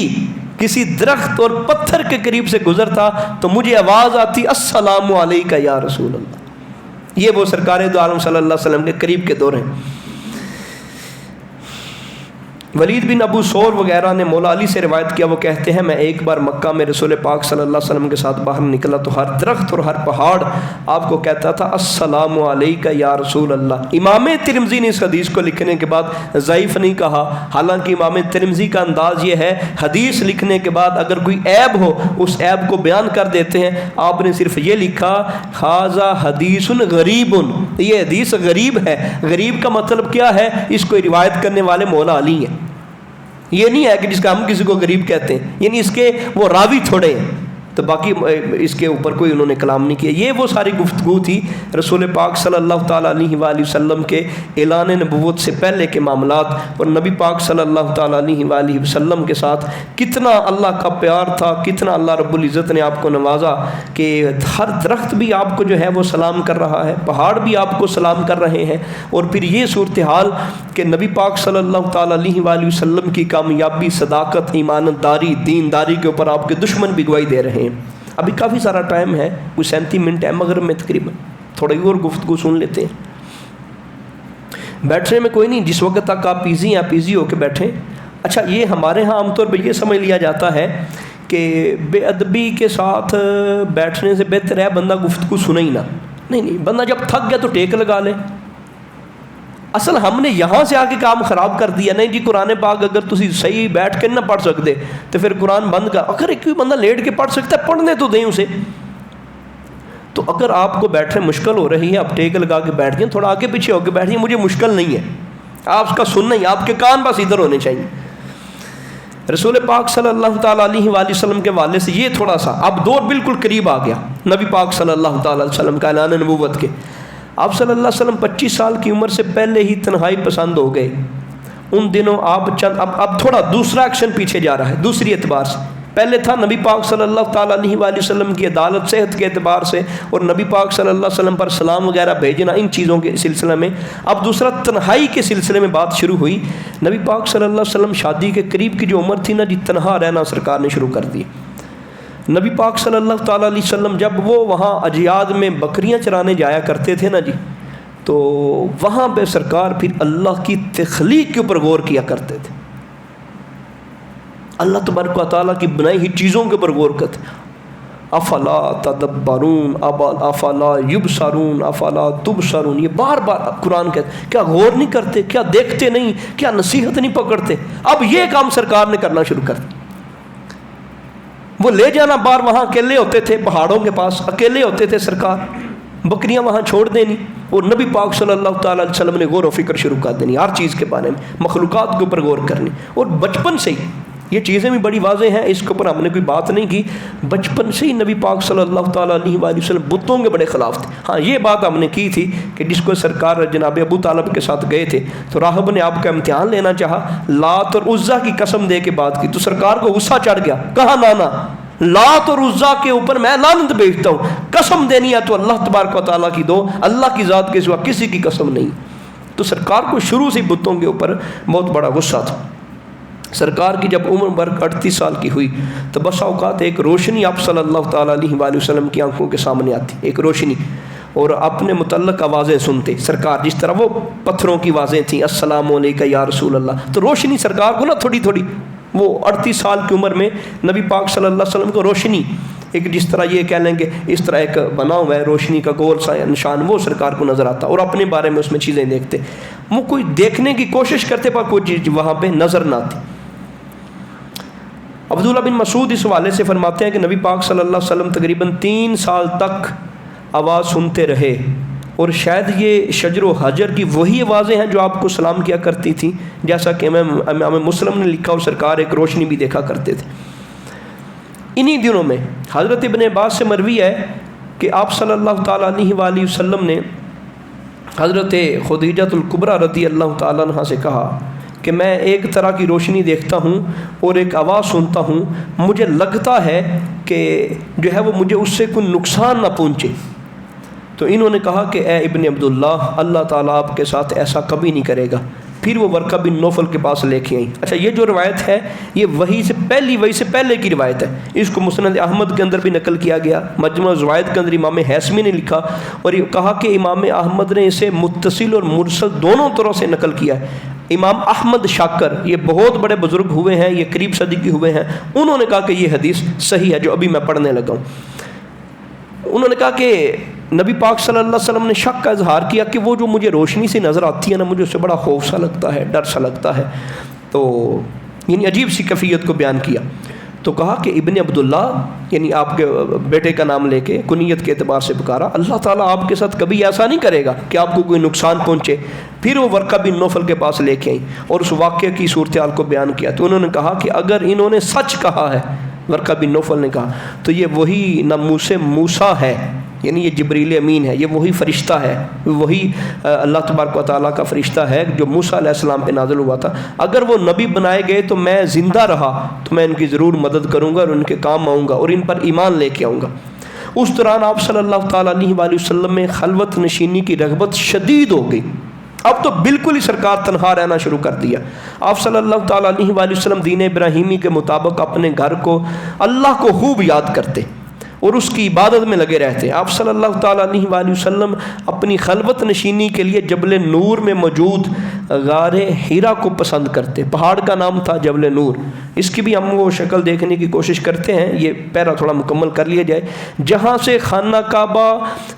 کسی درخت اور پتھر کے قریب سے گزرتا تو مجھے آواز آتی السلام علیکہ یا رسول اللہ۔ یہ وہ سرکار دو عالم صلی اللہ علیہ وسلم کے قریب کے دور ہیں۔ ولید بن ابو ثور وغیرہ نے مولا علی سے روایت کیا، وہ کہتے ہیں میں ایک بار مکہ میں رسول پاک صلی اللہ علیہ وسلم کے ساتھ باہر نکلا تو ہر درخت اور ہر پہاڑ آپ کو کہتا تھا السلام علیکہ یا رسول اللہ۔ امام ترمذی نے اس حدیث کو لکھنے کے بعد ضعیف نہیں کہا، حالانکہ امام ترمذی کا انداز یہ ہے حدیث لکھنے کے بعد اگر کوئی عیب ہو اس عیب کو بیان کر دیتے ہیں۔ آپ نے صرف یہ لکھا ھذا حدیث غریب، یہ حدیث غریب ہے۔ غریب کا مطلب کیا ہے؟ اس کو روایت کرنے والے مولا علی ہیں، یہ نہیں ہے کہ جس کا ہم کسی کو غریب کہتے ہیں، یعنی اس کے وہ راوی تھوڑے ہیں، تو باقی اس کے اوپر کوئی انہوں نے کلام نہیں کیا۔ یہ وہ ساری گفتگو تھی رسول پاک صلی اللہ تعالیٰ علیہ وآلہ وسلم کے اعلان نبوت سے پہلے کے معاملات، اور نبی پاک صلی اللہ تعالیٰ علیہ وآلہ وسلم کے ساتھ کتنا اللہ کا پیار تھا، کتنا اللہ رب العزت نے آپ کو نوازا کہ ہر درخت بھی آپ کو جو ہے وہ سلام کر رہا ہے، پہاڑ بھی آپ کو سلام کر رہے ہیں۔ اور پھر یہ صورتحال کہ نبی پاک صلی اللہ تعالیٰ علیہ وآلہ وسلم کی کامیابی، صداقت، ایمانداری، دینداری کے اوپر آپ کے دشمن بھی گواہی دے رہے ہیں۔ ابھی کافی سارا ٹائم ہے، کوئی 37 منٹ ہے مغرب میں تقریباً، تھوڑی اور گفتگو سن لیتے ہیں۔ بیٹھنے میں کوئی نہیں، جس وقت تک آپ ایزی ہیں آپ ایزی ہو کے بیٹھیں۔ اچھا، یہ ہمارے ہاں عام طور پہ یہ سمجھ لیا جاتا ہے کہ بے ادبی کے ساتھ بیٹھنے سے بہتر ہے بندہ گفتگو سنے ہی نہ۔ نہیں، بندہ جب تھک گیا تو ٹیک لگا لے۔ اصل ہم نے یہاں سے آ کے کام خراب کر دیا۔ نہیں جی قرآن پاک اگر تسی صحیح بیٹھ کے نہ پڑھ سکتے تو پھر قرآن بند کر، اگر ایک بندہ لیٹ کے پڑھ سکتا ہے پڑھنے تو دیں اسے۔ تو اگر آپ کو بیٹھنے مشکل ہو رہی ہے، آپ ٹیک لگا کے بیٹھ گئے، تھوڑا آگے پیچھے ہو کے بیٹھ گئے، مجھے مشکل نہیں ہے، آپ اس کا سننا ہی، آپ کے کان بس ادھر ہونے چاہیے۔ رسول پاک صلی اللہ تعالیٰ علیہ وآلہ وسلم کے والے سے یہ تھوڑا سا اب دور بالکل قریب آ گیا نبی پاک صلی اللہ تعالیٰ علیہ وسلم کا اعلان نبوت کے۔ آپ صلی اللہ علیہ وسلم 25 سال کی عمر سے پہلے ہی تنہائی پسند ہو گئے۔ ان دنوں آپ اب تھوڑا دوسرا ایکشن پیچھے جا رہا ہے دوسری اعتبار سے۔ پہلے تھا نبی پاک صلی اللہ تعالیٰ علیہ وآلہ وسلم کی عدالت صحت کے اعتبار سے اور نبی پاک صلی اللہ علیہ وسلم پر سلام وغیرہ بھیجنا، ان چیزوں کے سلسلے میں۔ اب دوسرا تنہائی کے سلسلے میں بات شروع ہوئی۔ نبی پاک صلی اللہ علیہ وسلم شادی کے قریب کی جو عمر تھی نا جی، تنہا رہنا سرکار نے شروع کر دی۔ نبی پاک صلی اللہ تعالیٰ علیہ وسلم جب وہ وہاں اجیاد میں بکریاں چرانے جایا کرتے تھے نا جی، تو وہاں پہ سرکار پھر اللہ کی تخلیق کے اوپر غور کیا کرتے تھے، اللہ تبارک و تعالیٰ کی بنائی ہوئی چیزوں کے اوپر غور کرتے۔ افلا تدبرون افلا یبصرون افلا تبصرون، یہ بار بار قرآن کہتے ہیں، کیا غور نہیں کرتے، کیا دیکھتے نہیں، کیا نصیحت نہیں پکڑتے؟ اب یہ کام سرکار نے کرنا شروع کر دیا۔ وہ لے جانا بار، وہاں اکیلے ہوتے تھے پہاڑوں کے پاس، اکیلے ہوتے تھے سرکار، بکریاں وہاں چھوڑ دینی اور نبی پاک صلی اللہ تعالیٰ علیہ وسلم نے غور و فکر شروع کر دینی، ہر چیز کے بارے میں، مخلوقات کے اوپر غور کرنی۔ اور بچپن سے ہی یہ چیزیں بھی بڑی واضح ہیں، اس کے اوپر ہم نے کوئی بات نہیں کی، بچپن سے ہی نبی پاک صلی اللہ تعالیٰ علیہ وآلہ وسلم بتوں کے بڑے خلاف تھے۔ ہاں یہ بات ہم نے کی تھی کہ جس کو سرکار جناب ابو طالب کے ساتھ گئے تھے تو راہب نے آپ کا امتحان لینا چاہا، لات اور عزا کی قسم دے کے بات کی تو سرکار کو غصہ چڑھ گیا، کہا نانا لات اور عزا کے اوپر میں لعنت بھیجتا ہوں، قسم دینی ہے تو اللہ تبارک و تعالیٰ کی دو، اللہ کی ذات کے سوا کسی کی قسم نہیں۔ تو سرکار کو شروع سے بتوں کے اوپر بہت بڑا غصہ تھا۔ سرکار کی جب عمر بھر 38 سال کی ہوئی تو بسا اوقات ایک روشنی آپ صلی اللہ تعالیٰ علیہ وآلہ وسلم کی آنکھوں کے سامنے آتی، ایک روشنی، اور اپنے متعلق آوازیں سنتے سرکار، جس طرح وہ پتھروں کی آوازیں تھیں، السلام علیکہ یا رسول اللہ، تو روشنی سرکار کو نا تھوڑی تھوڑی، وہ 38 سال کی عمر میں نبی پاک صلی اللہ علیہ وسلم کو روشنی، ایک جس طرح یہ کہہ لیں گے اس طرح ایک بنا ہوا ہے روشنی کا گول سا نشان، وہ سرکار کو نظر آتا اور اپنے بارے میں اس میں چیزیں دیکھتے، وہ کوئی دیکھنے کی کوشش کرتے پر کوئی چیز وہاں پہ نظر نہ آتی۔ عبداللہ بن مسعود اس حوالے سے فرماتے ہیں کہ نبی پاک صلی اللہ علیہ وسلم تقریباً 3 سال تک آواز سنتے رہے، اور شاید یہ شجر و حجر کی وہی آوازیں ہیں جو آپ کو سلام کیا کرتی تھیں، جیسا کہ امام مسلم نے لکھا، اور سرکار ایک روشنی بھی دیکھا کرتے تھے۔ انہی دنوں میں حضرت ابن عباس سے مروی ہے کہ آپ صلی اللہ تعالیٰ علیہ وآلہ وسلم نے حضرت خدیجہ الکبریٰ رضی اللہ تعالیٰ عنہا سے کہا کہ میں ایک طرح کی روشنی دیکھتا ہوں اور ایک آواز سنتا ہوں، مجھے لگتا ہے کہ جو ہے وہ مجھے اس سے کوئی نقصان نہ پہنچے۔ تو انہوں نے کہا کہ اے ابن عبداللہ، اللہ تعالیٰ آپ کے ساتھ ایسا کبھی نہیں کرے گا۔ پھر وہ ورقہ بن نوفل کے پاس لے کے آئیں۔ اچھا، یہ جو روایت ہے یہ وحی سے پہلے کی روایت ہے، اس کو مسند احمد کے اندر بھی نقل کیا گیا، مجمع الزوائد کے اندر امام حیثمی نے لکھا اور یہ کہا کہ امام احمد نے اسے متصل اور مرسل دونوں طرح سے نقل کیا ہے۔ امام احمد شاکر یہ بہت بڑے بزرگ ہوئے ہیں، یہ قریب صدی کے ہوئے ہیں، انہوں نے کہا کہ یہ حدیث صحیح ہے جو ابھی میں پڑھنے لگا ہوں۔ انہوں نے کہا کہ نبی پاک صلی اللہ علیہ وسلم نے شک کا اظہار کیا کہ وہ جو مجھے روشنی سے نظر آتی ہے نا، مجھے اس سے بڑا خوف سا لگتا ہے، ڈر سا لگتا ہے، تو یعنی عجیب سی کیفیت کو بیان کیا۔ تو کہا کہ ابن عبداللہ، یعنی آپ کے بیٹے کا نام لے کے کنیت کے اعتبار سے پکارا، اللہ تعالیٰ آپ کے ساتھ کبھی ایسا نہیں کرے گا کہ آپ کو کوئی نقصان پہنچے۔ پھر وہ ورقہ بن نوفل کے پاس لے کے آئیں اور اس واقعے کی صورتحال کو بیان کیا۔ تو انہوں نے کہا کہ اگر انہوں نے سچ کہا ہے، ورقہ بن نوفل نے کہا، تو یہ وہی ناموس موسیٰ ہے، یعنی یہ جبریل امین ہے، یہ وہی فرشتہ ہے، وہی اللہ تبارک و تعالیٰ کا فرشتہ ہے جو موسیٰ علیہ السلام پہ نازل ہوا تھا۔ اگر وہ نبی بنائے گئے تو میں زندہ رہا تو میں ان کی ضرور مدد کروں گا اور ان کے کام آؤں گا اور ان پر ایمان لے کے آؤں گا۔ اس دوران آپ صلی اللہ تعالیٰ علیہ وآلہ وسلم میں خلوت نشینی کی رغبت شدید ہو گئی، اب تو بالکل ہی سرکار تنہا رہنا شروع کر دیا۔ آپ صلی اللہ تعالیٰ علیہ وآلہ وسلم دین ابراہیمی کے مطابق اپنے گھر کو، اللہ کو خوب یاد کرتے اور اس کی عبادت میں لگے رہتے۔ آپ صلی اللہ تعالیٰ علیہ وآلہ وسلم اپنی خلوت نشینی کے لیے جبل نور میں موجود غار حرا کو پسند کرتے، پہاڑ کا نام تھا جبل نور۔ اس کی بھی ہم وہ شکل دیکھنے کی کوشش کرتے ہیں، یہ پیرا تھوڑا مکمل کر لیا جائے، جہاں سے خانہ کعبہ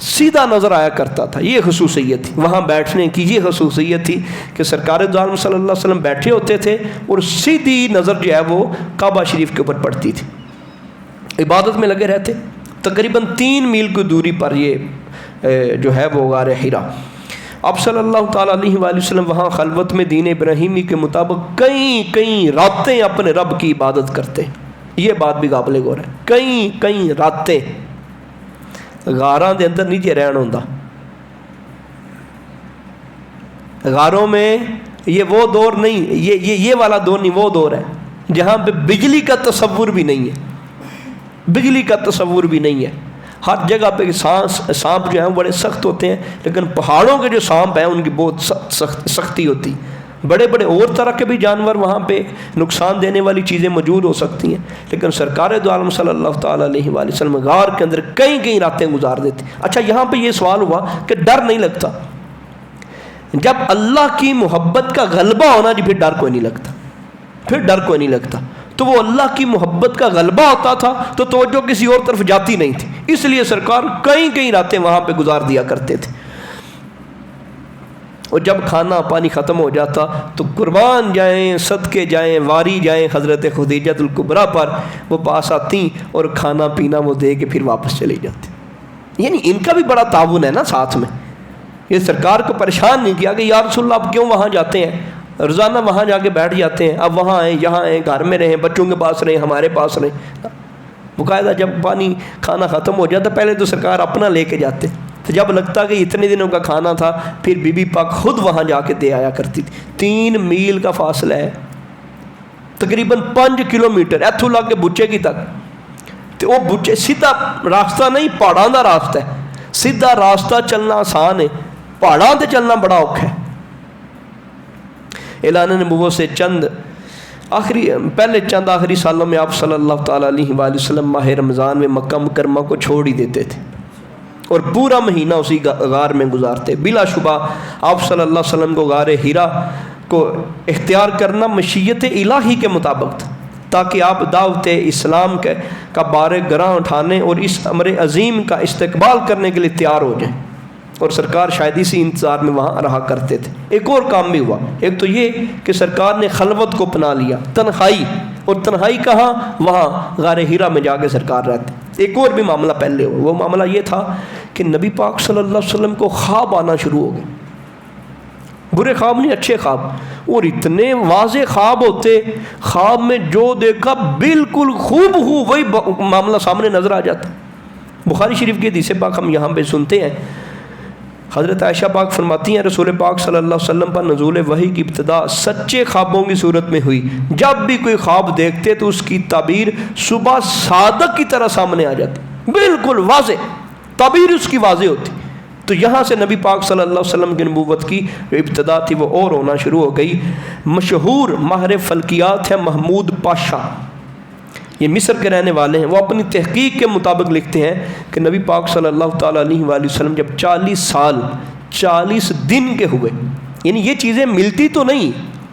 سیدھا نظر آیا کرتا تھا، یہ خصوصیت تھی، وہاں بیٹھنے کی یہ خصوصیت تھی کہ سرکار دو عالم صلی اللہ علیہ وسلم بیٹھے ہوتے تھے اور سیدھی نظر جو ہے وہ کعبہ شریف کے اوپر پڑتی تھی، عبادت میں لگے رہتے، تقریباً 3 میل کی دوری پر یہ جو ہے وہ غار حرا۔ آپ صلی اللہ تعالیٰ علیہ وآلہ وسلم وہاں خلوت میں دین ابراہیمی کے مطابق کئی راتیں اپنے رب کی عبادت کرتے۔ یہ بات بھی قابل غور ہے، کئی راتیں غاراں دے اندر نہیں جے رہن ہوندا۔ غاروں میں یہ وہ دور نہیں، یہ والا دور نہیں، وہ دور ہے جہاں پہ بجلی کا تصور بھی نہیں ہے، بجلی کا تصور بھی نہیں ہے۔ ہر جگہ پہ سانپ جو ہیں بڑے سخت ہوتے ہیں، لیکن پہاڑوں کے جو سانپ ہیں ان کی بہت سختی ہوتی۔ بڑے اور طرح کے بھی جانور وہاں پہ نقصان دینے والی چیزیں موجود ہو سکتی ہیں، لیکن سرکار دو عالم صلی اللہ تعالیٰ علیہ وآلہ وسلم غار کے اندر کئی راتیں گزار دیتے۔ اچھا یہاں پہ یہ سوال ہوا کہ ڈر نہیں لگتا؟ جب اللہ کی محبت کا غلبہ ہونا جی پھر ڈر کوئی نہیں لگتا، پھر ڈر کوئی نہیں لگتا۔ تو وہ اللہ کی محبت کا غلبہ ہوتا تھا تو توجہ کسی اور طرف جاتی نہیں تھی، اس لیے سرکار کئی راتیں وہاں پہ گزار دیا کرتے تھے۔ اور جب کھانا پانی ختم ہو جاتا تو قربان جائیں، صدقے جائیں، واری جائیں حضرت خدیجہ الکبریٰ پر، وہ پاس آتی اور کھانا پینا وہ دے کے پھر واپس چلی جاتی۔ یعنی ان کا بھی بڑا تعاون ہے نا ساتھ میں۔ یہ سرکار کو پریشان نہیں کیا کہ یا رسول اللہ آپ کیوں وہاں جاتے ہیں، روزانہ وہاں جا کے بیٹھ جاتے ہیں، اب وہاں آئیں یہاں آئیں، گھر میں رہیں، بچوں کے پاس رہیں، ہمارے پاس رہیں۔ باقاعدہ جب پانی کھانا ختم ہو جاتا پہلے تو سرکار اپنا لے کے جاتے، تو جب لگتا کہ اتنے دنوں کا کھانا تھا پھر بی بی پاک خود وہاں جا کے دے آیا کرتی تھی۔ 3 میل کا فاصلہ ہے، تقریباً 5 کلومیٹر ایتھو لا کے بچے کی تک۔ تو وہ بچے سیدھا راستہ نہیں، پہاڑاں دا راستہ ہے، سیدھا راستہ چلنا آسان ہے، پہاڑاں تے چلنا بڑا اوکھا ہے۔ اعلان نبوت سے پہلے چند آخری سالوں میں آپ صلی اللہ تعالیٰ علیہ وآلہ وسلم ماہ رمضان میں مکہ مکرمہ کو چھوڑ ہی دیتے تھے اور پورا مہینہ اسی غار میں گزارتے۔ بلا شبہ آپ صلی اللہ علیہ وسلم کو غار حرا کو اختیار کرنا مشیت الہی کے مطابق تھا، تاکہ آپ دعوت اسلام کا بار گراں اٹھانے اور اس امر عظیم کا استقبال کرنے کے لیے تیار ہو جائیں، اور سرکار شاید اسی انتظار میں وہاں رہا کرتے تھے۔ ایک اور کام بھی ہوا، ایک تو یہ کہ سرکار نے خلوت کو اپنا لیا، تنہائی، اور تنہائی کہاں؟ وہاں غار حرا میں جا کے سرکار رہتے۔ ایک اور بھی معاملہ پہلے ہوا، وہ معاملہ یہ تھا کہ نبی پاک صلی اللہ علیہ وسلم کو خواب آنا شروع ہو گئے، برے خواب نہیں، اچھے خواب، اور اتنے واضح خواب ہوتے، خواب میں جو دیکھا بالکل خوب وہی معاملہ سامنے نظر آ جاتا۔ بخاری شریف کی حدیث پاک ہم یہاں پہ سنتے ہیں، حضرت عائشہ پاک فرماتی ہیں رسول پاک صلی اللہ علیہ وسلم پر نزول وحی کی ابتدا سچے خوابوں کی صورت میں ہوئی۔ جب بھی کوئی خواب دیکھتے تو اس کی تعبیر صبح صادق کی طرح سامنے آ جاتی، بالکل واضح تعبیر اس کی واضح ہوتی۔ تو یہاں سے نبی پاک صلی اللہ علیہ وسلم کی نبوت کی ابتدا تھی وہ اور ہونا شروع ہو گئی۔ مشہور ماہر فلکیات ہے محمود پاشا، یہ مصر کے رہنے والے ہیں، وہ اپنی تحقیق کے مطابق لکھتے ہیں کہ نبی پاک صلی اللہ تعالیٰ علیہ وآلہ وسلم جب 40 سال 40 دن کے ہوئے، یعنی یہ چیزیں ملتی تو نہیں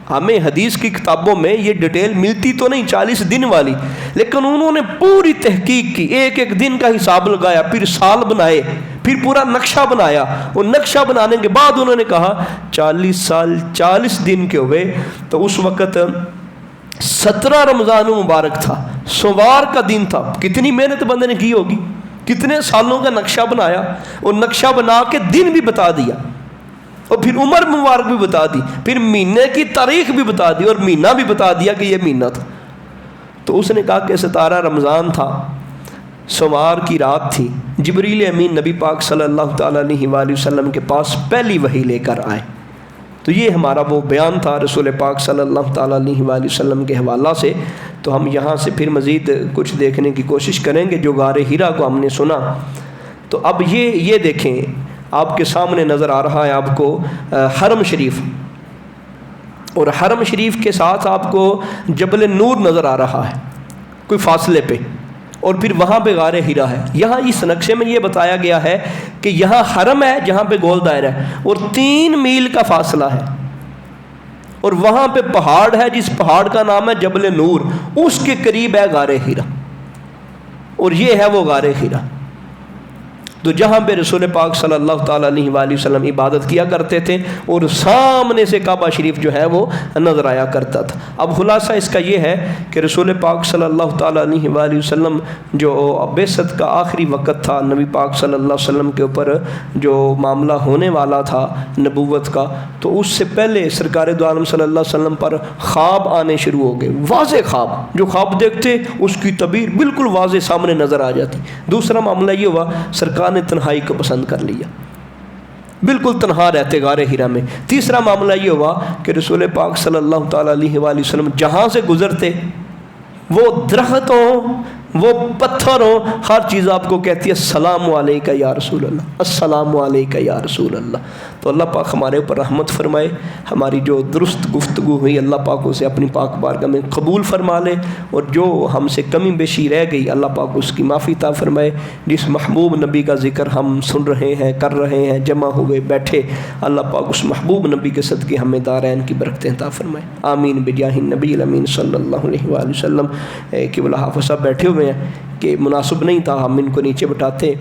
ہمیں حدیث کی کتابوں میں، یہ ڈیٹیل ملتی تو نہیں 40 دن والی، لیکن انہوں نے پوری تحقیق کی، ایک دن کا حساب لگایا، پھر سال بنائے، پھر پورا نقشہ بنایا، اور نقشہ بنانے کے بعد انہوں نے کہا 40 سال 40 دن کے ہوئے۔ تو اس وقت 17 رمضان مبارک تھا، سوار کا دن تھا۔ کتنی محنت بندے نے کی ہوگی، کتنے سالوں کا نقشہ بنایا، اور نقشہ بنا کے دن بھی بتا دیا، اور پھر عمر مبارک بھی بتا دی، پھر مہینے کی تاریخ بھی بتا دی، اور مہینہ بھی بتا دیا کہ یہ مہینہ تھا۔ تو اس نے کہا کہ 17 رمضان تھا، سوار کی رات تھی، جبریل امین نبی پاک صلی اللہ تعالیٰ علیہ وآلہ وسلم کے پاس پہلی وحی لے کر آئے۔ تو یہ ہمارا وہ بیان تھا رسول پاک صلی اللہ تعالیٰ علیہ وآلہ وسلم کے حوالہ سے۔ تو ہم یہاں سے پھر مزید کچھ دیکھنے کی کوشش کریں گے جو غار حرا کو ہم نے سنا۔ تو اب یہ دیکھیں، آپ کے سامنے نظر آ رہا ہے آپ کو حرم شریف، اور حرم شریف کے ساتھ آپ کو جبل نور نظر آ رہا ہے کوئی فاصلے پہ، اور پھر وہاں پہ غار حرا ہے۔ یہاں اس نقشے میں یہ بتایا گیا ہے کہ یہاں حرم ہے جہاں پہ گول دائرہ ہے، اور 3 میل کا فاصلہ ہے، اور وہاں پہ پہاڑ ہے جس پہاڑ کا نام ہے جبل نور، اس کے قریب ہے غار حرا، اور یہ ہے وہ غار حرا۔ تو جہاں پہ رسول پاک صلی اللہ تعالیٰ علیہ وآلہ وسلم عبادت کیا کرتے تھے اور سامنے سے کعبہ شریف جو ہے وہ نظر آیا کرتا تھا۔ اب خلاصہ اس کا یہ ہے کہ رسول پاک صلی اللہ تعالیٰ علیہ وآلہ وسلم جو بعثت کا آخری وقت تھا، نبی پاک صلی اللہ علیہ وسلم کے اوپر جو معاملہ ہونے والا تھا نبوت کا، تو اس سے پہلے سرکار دو عالم صلی اللہ علیہ وسلم پر خواب آنے شروع ہو گئے، واضح خواب، جو خواب دیکھتے اس کی تعبیر بالکل واضح سامنے نظر آ جاتی۔ دوسرا معاملہ یہ ہوا سرکار نے تنہائی کو پسند کر لیا، بالکل تنہا رہتے غار ہرا میں۔ تیسرا معاملہ یہ ہوا کہ رسول پاک صلی اللہ تعالیٰ علیہ وآلہ وسلم جہاں سے گزرتے وہ درخت ہوں، وہ پتھر ہوں، ہر چیز آپ کو کہتی ہے السلام علیکہ یا رسول اللہ، السلام علیکہ یا رسول اللہ۔ تو اللہ پاک ہمارے اوپر رحمت فرمائے، ہماری جو درست گفتگو ہوئی اللہ پاک اسے اپنی پاک بارگاہ میں قبول فرما لے، اور جو ہم سے کمی بیشی رہ گئی اللہ پاک اس کی معافی عطا فرمائے۔ جس محبوب نبی کا ذکر ہم سن رہے ہیں، کر رہے ہیں، جمع ہوئے بیٹھے، اللہ پاک اس محبوب نبی کے صدقے ہمیں دارین کی برکتیں عطا فرمائے، آمین بجاہ النبی الامین صلی اللہ علیہ وآلہ وسلم۔ کہ حافظ صاحب بیٹھے ہوئے ہیں کہ مناسب نہیں تھا ہم ان کو نیچے بٹھاتے۔